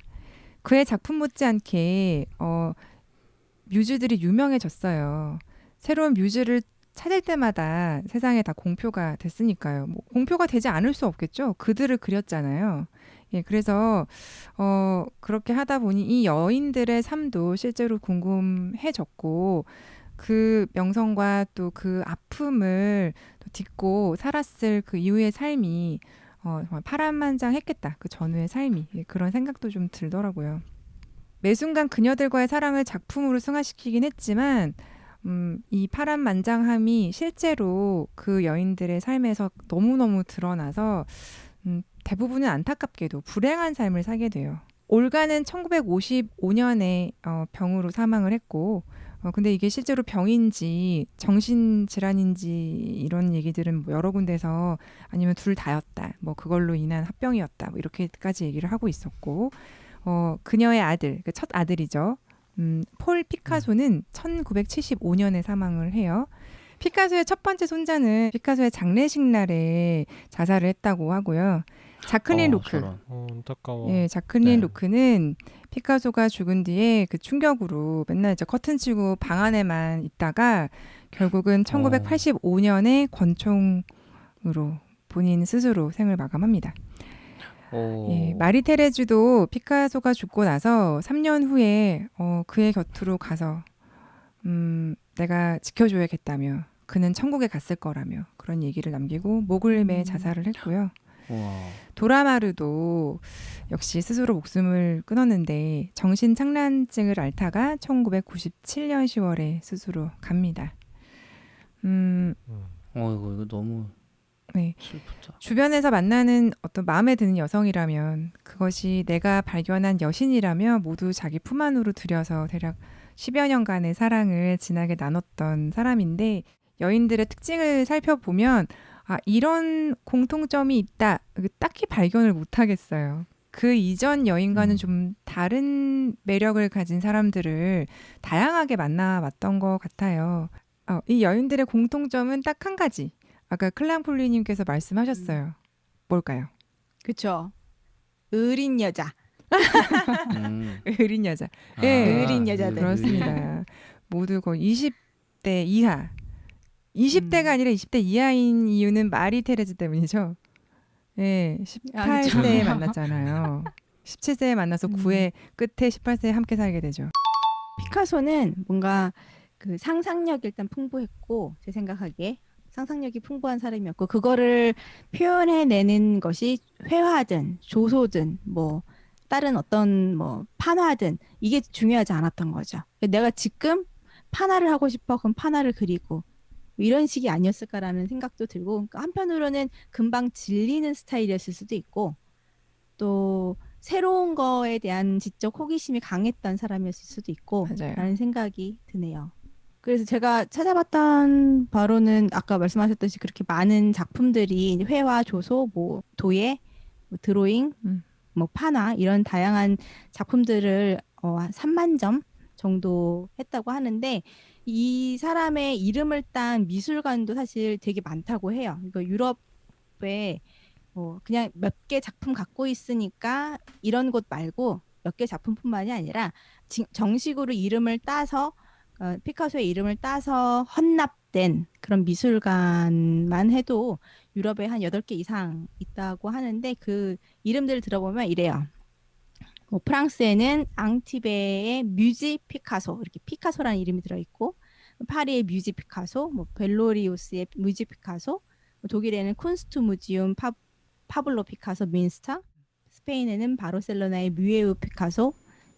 그의 작품 못지않게 뮤즈들이 유명해졌어요. 새로운 뮤즈를 찾을 때마다 세상에 다 공표가 됐으니까요. 뭐 공표가 되지 않을 수 없겠죠. 그들을 그렸잖아요. 예, 그래서 그렇게 하다 보니 이 여인들의 삶도 실제로 궁금해졌고 그 명성과 또 그 아픔을 또 딛고 살았을 그 이후의 삶이 정말 파란만장했겠다. 그 전후의 삶이 그런 생각도 좀 들더라고요. 매 순간 그녀들과의 사랑을 작품으로 승화시키긴 했지만 이 파란만장함이 실제로 그 여인들의 삶에서 너무너무 드러나서 대부분은 안타깝게도 불행한 삶을 살게 돼요. 올가는 1955년에 병으로 사망을 했고 근데 이게 실제로 병인지 정신질환인지 이런 얘기들은 뭐 여러 군데서 아니면 둘 다였다. 뭐 그걸로 인한 합병이었다. 뭐 이렇게까지 얘기를 하고 있었고 그녀의 아들, 첫 아들이죠. 폴 피카소는 1975년에 사망을 해요. 피카소의 첫 번째 손자는 피카소의 장례식 날에 자살을 했다고 하고요. 자클린 로크. 저런. 안타까워. 예, 자클린 네. 로크는 피카소가 죽은 뒤에 그 충격으로 맨날 이제 커튼 치고 방 안에만 있다가 결국은 1985년에 권총으로 본인 스스로 생을 마감합니다. 예, 마리 테레즈도 피카소가 죽고 나서 3년 후에 그의 곁으로 가서 내가 지켜줘야겠다며 그는 천국에 갔을 거라며 그런 얘기를 남기고 목을 매 자살을 했고요. 우와. 도라마르도 역시 스스로 목숨을 끊었는데 정신착란증을 앓다가 1997년 10월에 스스로 갑니다. 이거 너무 네. 슬프다. 주변에서 만나는 어떤 마음에 드는 여성이라면 그것이 내가 발견한 여신이라며 모두 자기 품 안으로 들여서 대략 10여 년간의 사랑을 진하게 나눴던 사람인데 여인들의 특징을 살펴보면 이런 공통점이 있다. 딱히 발견을 못하겠어요. 그 이전 여인과는 좀 다른 매력을 가진 사람들을 다양하게 만나봤던 것 같아요. 이 여인들의 공통점은 딱 한 가지. 아까 클랑폴리님께서 말씀하셨어요. 뭘까요? 그쵸. 의린 여자. 의린 여자. 아, 네, 의린 여자들. 그렇습니다. 모두 거의 20대 이하. 20대가 아니라 20대 이하인 이유는 마리 테레즈 때문이죠. 네, 18세에 만났잖아요. 17세에 만나서 9회 끝에 18세에 함께 살게 되죠. 피카소는 뭔가 그 상상력이 일단 풍부했고 제 생각하기에 상상력이 풍부한 사람이었고 그거를 표현해내는 것이 회화든 조소든 뭐 다른 어떤 뭐 판화든 이게 중요하지 않았던 거죠. 내가 지금 판화를 하고 싶어 그럼 판화를 그리고 이런 식이 아니었을까라는 생각도 들고 그러니까 한편으로는 금방 질리는 스타일이었을 수도 있고 또 새로운 거에 대한 지적 호기심이 강했던 사람이었을 수도 있고 맞아요. 라는 생각이 드네요. 그래서 제가 찾아봤던 바로는 아까 말씀하셨듯이 그렇게 많은 작품들이 회화, 조소, 뭐 도예, 뭐 드로잉, 뭐 판화 이런 다양한 작품들을 한 3만 점 정도 했다고 하는데 이 사람의 이름을 딴 미술관도 사실 되게 많다고 해요. 이거 유럽에 그냥 몇 개 작품 갖고 있으니까 이런 곳 말고 몇 개 작품뿐만이 아니라 정식으로 이름을 따서 피카소의 이름을 따서 헌납된 그런 미술관만 해도 유럽에 한 8개 이상 있다고 하는데 그 이름들을 들어보면 이래요. 뭐 프랑스에는 앙티베의 뮤지 피카소 이렇게 피카소라는 이름이 들어있고 파리의 뮤지 피카소, 뭐 벨로리우스의 뮤지 피카소, 독일에는 쿤스트 무지움 파블로 피카소 민스터, 스페인에는 바르셀로나의 뮤에우 피카소,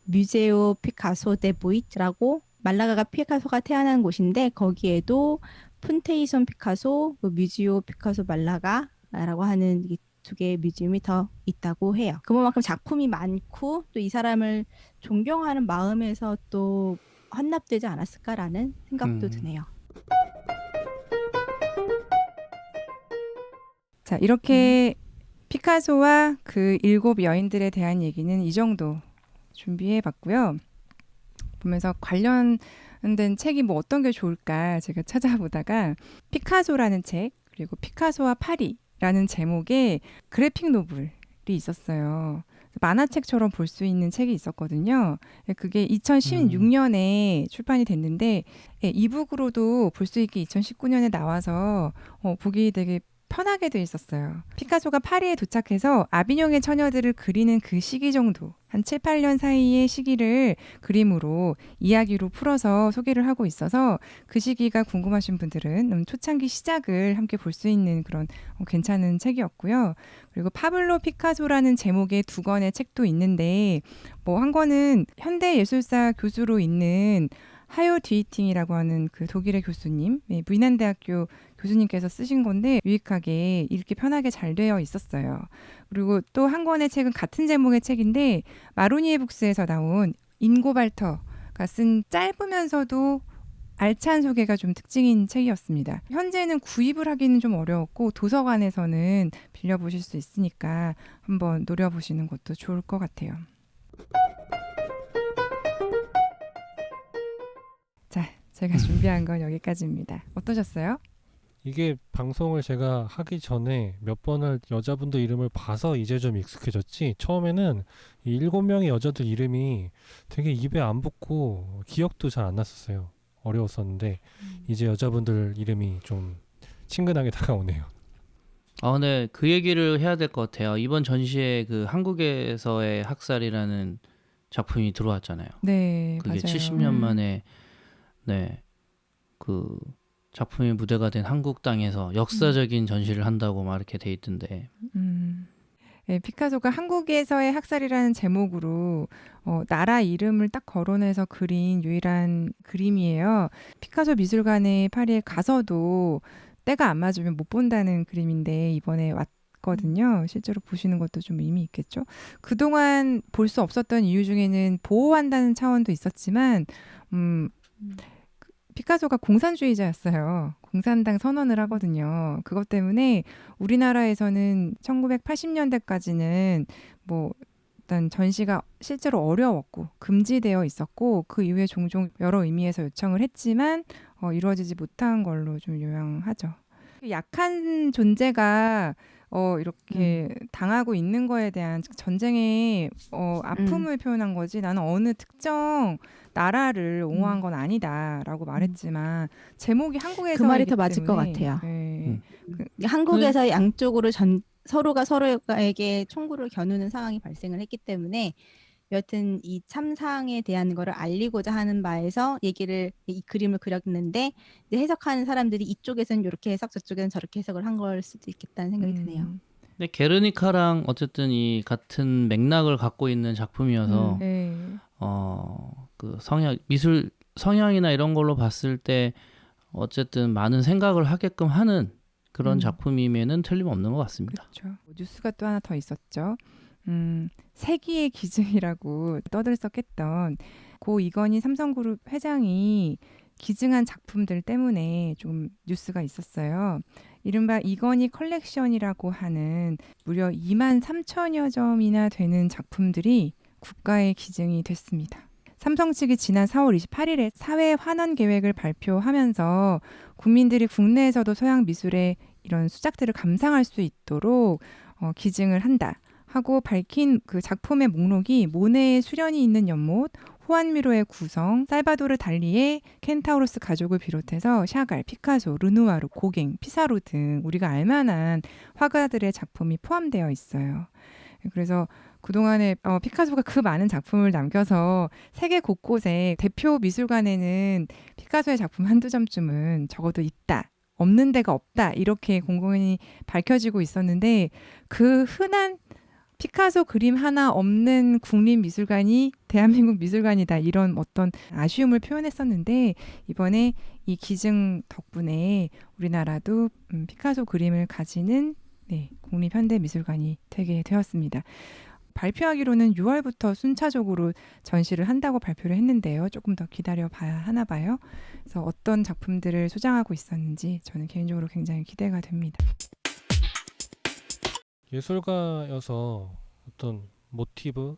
뮤제오 피카소 데 보이트라고 말라가가 피카소가 태어난 곳인데 거기에도 푼테이손 피카소, 뮤지오 피카소 말라가라고 하는 두 개의 뮤지엄이 더 있다고 해요. 그만큼 작품이 많고 또 이 사람을 존경하는 마음에서 또 헌납되지 않았을까라는 생각도 드네요. 자, 이렇게 피카소와 그 7 여인들에 대한 얘기는 이 정도 준비해 봤고요. 보면서 관련된 책이 뭐 어떤 게 좋을까 제가 찾아보다가 피카소라는 책 그리고 피카소와 파리라는 제목의 그래픽 노블이 있었어요. 만화책처럼 볼 수 있는 책이 있었거든요. 그게 2016년에 출판이 됐는데 이북으로도 볼 수 있게 2019년에 나와서 보기 되게 편하게 돼 있었어요. 피카소가 파리에 도착해서 아비뇽의 처녀들을 그리는 그 시기 정도, 한 7, 8년 사이의 시기를 그림으로 이야기로 풀어서 소개를 하고 있어서 그 시기가 궁금하신 분들은 초창기 시작을 함께 볼 수 있는 그런 괜찮은 책이었고요. 그리고 파블로 피카소라는 제목의 2권의 책도 있는데 뭐 한 권은 현대예술사 교수로 있는 하요 뒤이팅이라고 하는 그 독일의 교수님, 무인한대학교 교수님께서 쓰신 건데 유익하게 읽기 편하게 잘 되어 있었어요. 그리고 또 한 권의 책은 같은 제목의 책인데 마로니에 북스에서 나온 인고발터가 쓴 짧으면서도 알찬 소개가 좀 특징인 책이었습니다. 현재는 구입을 하기는 좀 어려웠고 도서관에서는 빌려보실 수 있으니까 한번 노려보시는 것도 좋을 것 같아요. 제가 준비한 건 여기까지입니다. 어떠셨어요? 이게 방송을 제가 하기 전에 몇 번을 여자분들 이름을 봐서 이제 좀 익숙해졌지, 처음에는 이 7명의 여자들 이름이 되게 입에 안 붙고 기억도 잘 안 났었어요. 어려웠었는데 이제 여자분들 이름이 좀 친근하게 다가오네요. 근데 그 얘기를 해야 될 것 같아요. 이번 전시에 그 한국에서의 학살이라는 작품이 들어왔잖아요. 네, 그게 맞아요. 70년 만에 그 작품의 무대가 된 한국 땅에서 역사적인 전시를 한다고 막 이렇게 돼 있던데. 네, 피카소가 한국에서의 학살이라는 제목으로 나라 이름을 딱 거론해서 그린 유일한 그림이에요. 피카소 미술관에 파리에 가서도 때가 안 맞으면 못 본다는 그림인데 이번에 왔거든요. 실제로 보시는 것도 좀 의미 있겠죠. 그동안 볼 수 없었던 이유 중에는 보호한다는 차원도 있었지만 피카소가 공산주의자였어요. 공산당 선언을 하거든요. 그것 때문에 우리나라에서는 1980년대까지는 뭐 일단 전시가 실제로 어려웠고 금지되어 있었고 그 이후에 종종 여러 의미에서 요청을 했지만 이루어지지 못한 걸로 좀 유명하죠. 약한 존재가 이렇게 당하고 있는 거에 대한 전쟁의 아픔을 표현한 거지 나는 어느 특정 나라를 옹호한 건 아니다라고 말했지만 제목이 한국에서 그 말이 더 맞을 것 같아요. 네. 한국에서 양쪽으로 서로가 서로에게 총구를 겨누는 상황이 발생을 했기 때문에 여튼 이 참상에 대한 거를 알리고자 하는 바에서 이 그림을 그렸는데 이제 해석하는 사람들이 이쪽에서는 이렇게 해석 저쪽에서는 저렇게 해석을 한 걸 수도 있겠다는 생각이 드네요. 근데 게르니카랑 어쨌든 이 같은 맥락을 갖고 있는 작품이어서 그 미술 성향이나 이런 걸로 봤을 때 어쨌든 많은 생각을 하게끔 하는 그런 작품이면은 틀림없는 것 같습니다. 그렇죠. 뉴스가 또 하나 더 있었죠. 세기의 기증이라고 떠들썩했던 고 이건희 삼성그룹 회장이 기증한 작품들 때문에 좀 뉴스가 있었어요. 이른바 이건희 컬렉션이라고 하는 무려 23,000여 점이나 되는 작품들이 국가에 기증이 됐습니다. 삼성 측이 지난 4월 28일에 사회 환원 계획을 발표하면서 국민들이 국내에서도 서양 미술의 이런 수작들을 감상할 수 있도록 기증을 한다 하고 밝힌 그 작품의 목록이 모네의 수련이 있는 연못, 후안미로의 구성, 살바도르 달리의 켄타우로스 가족을 비롯해서 샤갈, 피카소, 르누아르, 고갱, 피사로 등 우리가 알만한 화가들의 작품이 포함되어 있어요. 그래서 그동안에 피카소가 그 많은 작품을 남겨서 세계 곳곳에 대표 미술관에는 피카소의 작품 한두 점쯤은 적어도 있다. 없는 데가 없다. 이렇게 공공연히 밝혀지고 있었는데 그 흔한 피카소 그림 하나 없는 국립미술관이 대한민국 미술관이다. 이런 어떤 아쉬움을 표현했었는데 이번에 이 기증 덕분에 우리나라도 피카소 그림을 가지는 국립현대미술관이 되게 되었습니다. 발표하기로는 6월부터 순차적으로 전시를 한다고 발표를 했는데요. 조금 더 기다려 봐야 하나 봐요. 그래서 어떤 작품들을 소장하고 있었는지 저는 개인적으로 굉장히 기대가 됩니다. 예술가여서 어떤 모티브,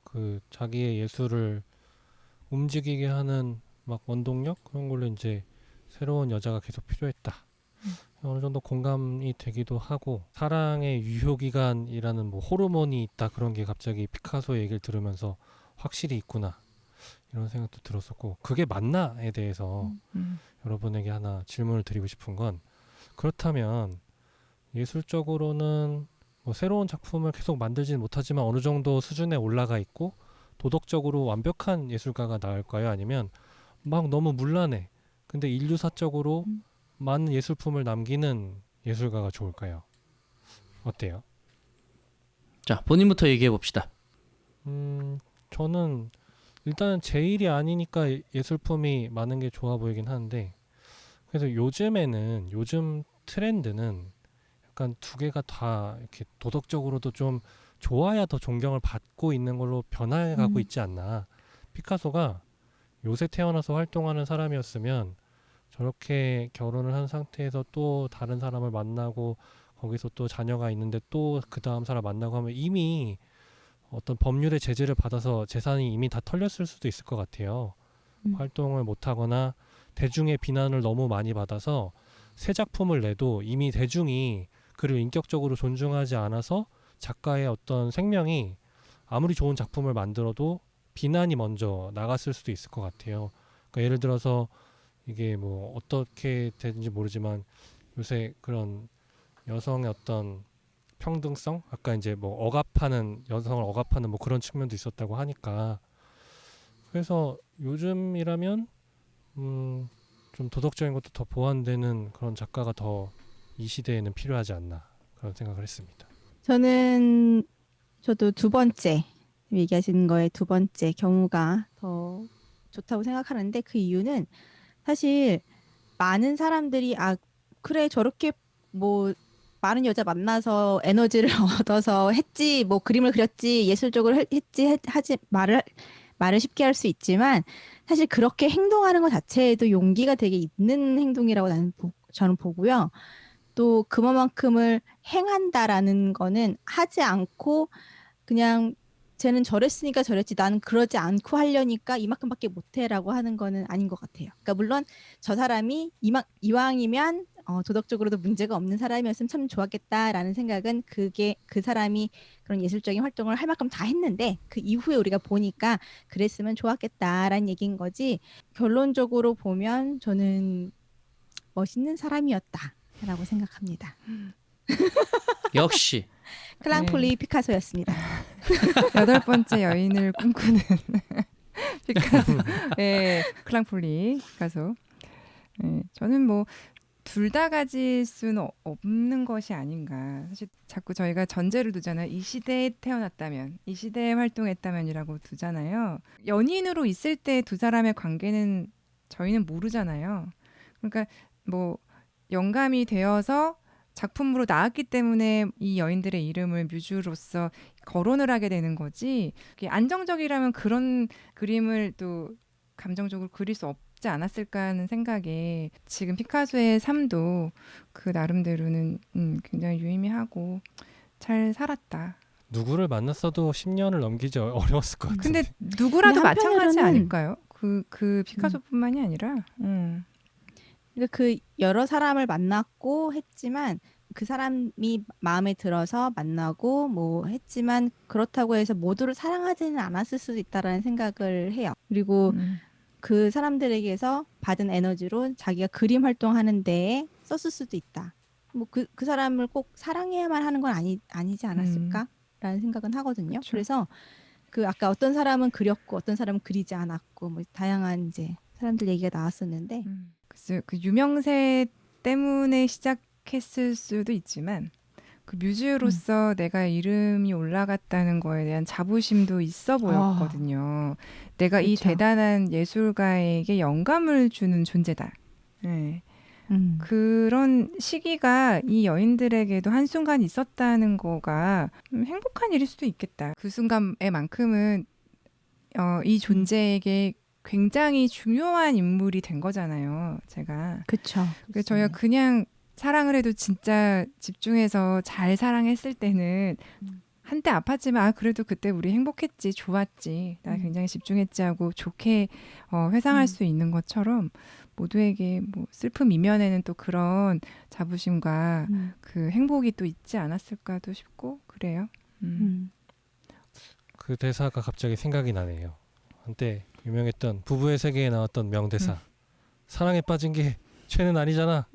그 자기의 예술을 움직이게 하는 막 원동력 그런 걸로 이제 새로운 여자가 계속 필요했다. 어느 정도 공감이 되기도 하고 사랑의 유효기간이라는 뭐 호르몬이 있다 그런 게 갑자기 피카소 얘기를 들으면서 확실히 있구나 이런 생각도 들었었고 그게 맞나에 대해서 여러분에게 하나 질문을 드리고 싶은 건 그렇다면 예술적으로는 뭐 새로운 작품을 계속 만들지는 못하지만 어느 정도 수준에 올라가 있고 도덕적으로 완벽한 예술가가 나을까요? 아니면 막 너무 문란해 근데 인류사적으로 많은 예술품을 남기는 예술가가 좋을까요? 어때요? 자, 본인부터 얘기해 봅시다. 저는 일단은 제 일이 아니니까 예술품이 많은 게 좋아 보이긴 하는데 그래서 요즘 트렌드는 약간 두 개가 다 이렇게 도덕적으로도 좀 좋아야 더 존경을 받고 있는 걸로 변해가고 있지 않나. 피카소가 요새 태어나서 활동하는 사람이었으면 저렇게 결혼을 한 상태에서 또 다른 사람을 만나고 거기서 또 자녀가 있는데 또 그 다음 사람 만나고 하면 이미 어떤 법률의 제재를 받아서 재산이 이미 다 털렸을 수도 있을 것 같아요. 활동을 못하거나 대중의 비난을 너무 많이 받아서 새 작품을 내도 이미 대중이 그를 인격적으로 존중하지 않아서 작가의 어떤 생명이 아무리 좋은 작품을 만들어도 비난이 먼저 나갔을 수도 있을 것 같아요. 그러니까 예를 들어서 이게 뭐 어떻게 되는지 모르지만 요새 그런 여성의 어떤 평등성, 아까 이제 뭐 억압하는 여성을 억압하는 뭐 그런 측면도 있었다고 하니까 그래서 요즘이라면 좀 도덕적인 것도 더 보완되는 그런 작가가 더 이 시대에는 필요하지 않나 그런 생각을 했습니다. 저도 두 번째 얘기하신 거에 두 번째 경우가 더 좋다고 생각하는데 그 이유는 사실 많은 사람들이 그래 저렇게 뭐 많은 여자 만나서 에너지를 얻어서 했지 뭐 그림을 그렸지 예술적으로 했지 하지 말을 쉽게 할 수 있지만 사실 그렇게 행동하는 것 자체에도 용기가 되게 있는 행동이라고 저는 보고요. 또 그만큼을 행한다라는 거는 하지 않고 그냥 쟤는 저랬으니까 저랬지 나는 그러지 않고 하려니까 이만큼밖에 못해라고 하는 거는 아닌 것 같아요. 그러니까 물론 저 사람이 이왕이면 도덕적으로도 문제가 없는 사람이었으면 참 좋았겠다라는 생각은 그게 그 사람이 그런 예술적인 활동을 할 만큼 다 했는데 그 이후에 우리가 보니까 그랬으면 좋았겠다라는 얘기인 거지 결론적으로 보면 저는 멋있는 사람이었다라고 생각합니다. 역시 클랑폴리 피카소였습니다. 여덟 번째 여인을 꿈꾸는 피카소. 네, 클랑폴리 피카소. 네, 저는 뭐 둘 다 가질 수는 없는 것이 아닌가. 사실 자꾸 저희가 전제를 두잖아요. 이 시대에 태어났다면, 이 시대에 활동했다면이라고 두잖아요. 연인으로 있을 때 두 사람의 관계는 저희는 모르잖아요. 그러니까 뭐 영감이 되어서 작품으로 나왔기 때문에 이 여인들의 이름을 뮤즈로서 거론을 하게 되는 거지. 안정적이라면 그런 그림을 또 감정적으로 그릴 수 없지 않았을까 하는 생각에 지금 피카소의 삶도 그 나름대로는 굉장히 유의미하고 잘 살았다. 누구를 만났어도 10년을 넘기지 어려웠을 것 같은데. 근데 누구라도 근데 마찬가지 한편으로는 아닐까요? 그 피카소뿐만이 아니라. 그러니까 그 여러 사람을 만났고 했지만 그 사람이 마음에 들어서 만나고 뭐 했지만 그렇다고 해서 모두를 사랑하지는 않았을 수도 있다라는 생각을 해요. 그리고 그 사람들에게서 받은 에너지로 자기가 그림 활동하는 데에 썼을 수도 있다. 뭐 그 사람을 꼭 사랑해야만 하는 건 아니지 않았을까라는 생각은 하거든요. 그쵸. 그래서 그 아까 어떤 사람은 그렸고 어떤 사람은 그리지 않았고 뭐 다양한 이제 사람들 얘기가 나왔었는데 글쎄요, 그 유명세 때문에 시작했을 수도 있지만 그 뮤즈로서 내가 이름이 올라갔다는 거에 대한 자부심도 있어 보였거든요. 내가 이 그쵸. 대단한 예술가에게 영감을 주는 존재다. 네. 그런 시기가 이 여인들에게도 한순간 있었다는 거가 행복한 일일 수도 있겠다. 그 순간에만큼은 이 존재에게 굉장히 중요한 인물이 된 거잖아요. 제가. 그렇죠. 그래서 저희가 그냥 사랑을 해도 진짜 집중해서 잘 사랑했을 때는 한때 아팠지만 그래도 그때 우리 행복했지, 좋았지, 나 굉장히 집중했지 하고 좋게 회상할 수 있는 것처럼 모두에게 뭐 슬픔 이면에는 또 그런 자부심과 그 행복이 또 있지 않았을까도 싶고 그래요. 그 대사가 갑자기 생각이 나네요. 한때 유명했던 부부의 세계에 나왔던 명대사. 사랑에 빠진 게 죄는 아니잖아.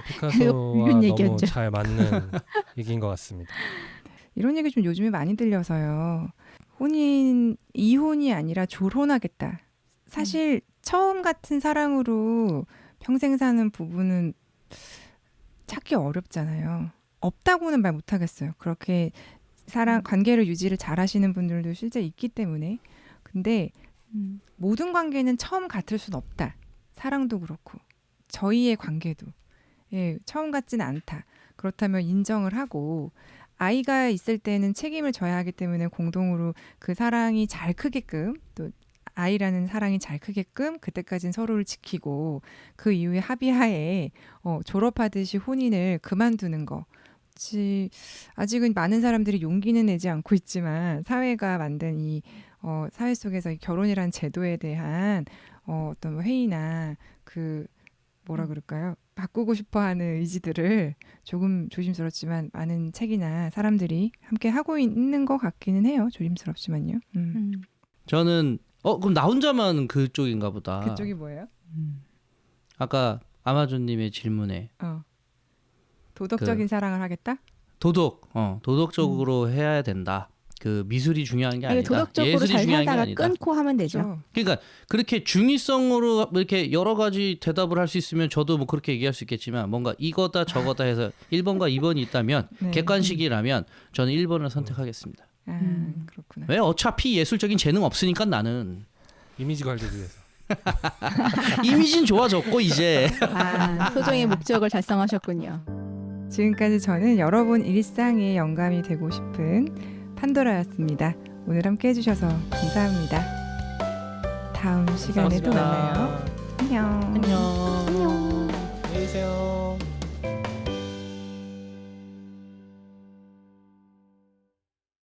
피카소와 너무 잘 맞는 얘기인 것 같습니다. 이런 얘기 좀 요즘에 많이 들려서요. 이혼이 아니라 졸혼하겠다. 사실 처음 같은 사랑으로 평생 사는 부부는 찾기 어렵잖아요. 없다고는 말 못하겠어요. 그렇게 관계를 유지를 잘하시는 분들도 실제 있기 때문에. 근데 모든 관계는 처음 같을 순 없다. 사랑도 그렇고 저희의 관계도 처음 같지는 않다. 그렇다면 인정을 하고 아이가 있을 때는 책임을 져야 하기 때문에 공동으로 그 사랑이 잘 크게끔 또 아이라는 사랑이 잘 크게끔 그때까지는 서로를 지키고 그 이후에 합의하에 졸업하듯이 혼인을 그만두는 거. 아직은 많은 사람들이 용기는 내지 않고 있지만 사회가 만든 이 사회 속에서 이 결혼이라는 제도에 대한 어떤 뭐 회의나 그 뭐라 그럴까요? 바꾸고 싶어하는 의지들을 조금 조심스럽지만 많은 책이나 사람들이 함께 하고 있는 것 같기는 해요. 조심스럽지만요. 저는 그럼 나 혼자만 그쪽인가 보다. 그쪽이 뭐예요? 아까 아마존님의 질문에 도덕적인 사랑을 하겠다? 도덕적으로 해야 된다. 그 미술이 중요한 게 아니, 아니다. 도덕적으로 예술이 잘 중요한 게 살다가 아니다. 끊고 하면 되죠. 그렇죠. 그러니까 그렇게 중의성으로 이렇게 여러 가지 대답을 할 수 있으면 저도 뭐 그렇게 얘기할 수 있겠지만 뭔가 이거다 저거다 해서 1번과 2번이 있다면 네. 객관식이라면 저는 1번을 선택하겠습니다. 그렇구나. 왜 어차피 예술적인 재능 없으니까 나는 이미지 관리를 위해서. 이미지는 좋아졌고 이제 소정의 목적을 달성하셨군요. 지금까지 저는 여러분 일상에 영감이 되고 싶은 판도라였습니다. 오늘 함께 해주셔서 감사합니다. 다음 시간에 또 감사합니다. 만나요. 안녕. 안녕. 안녕히 계세요.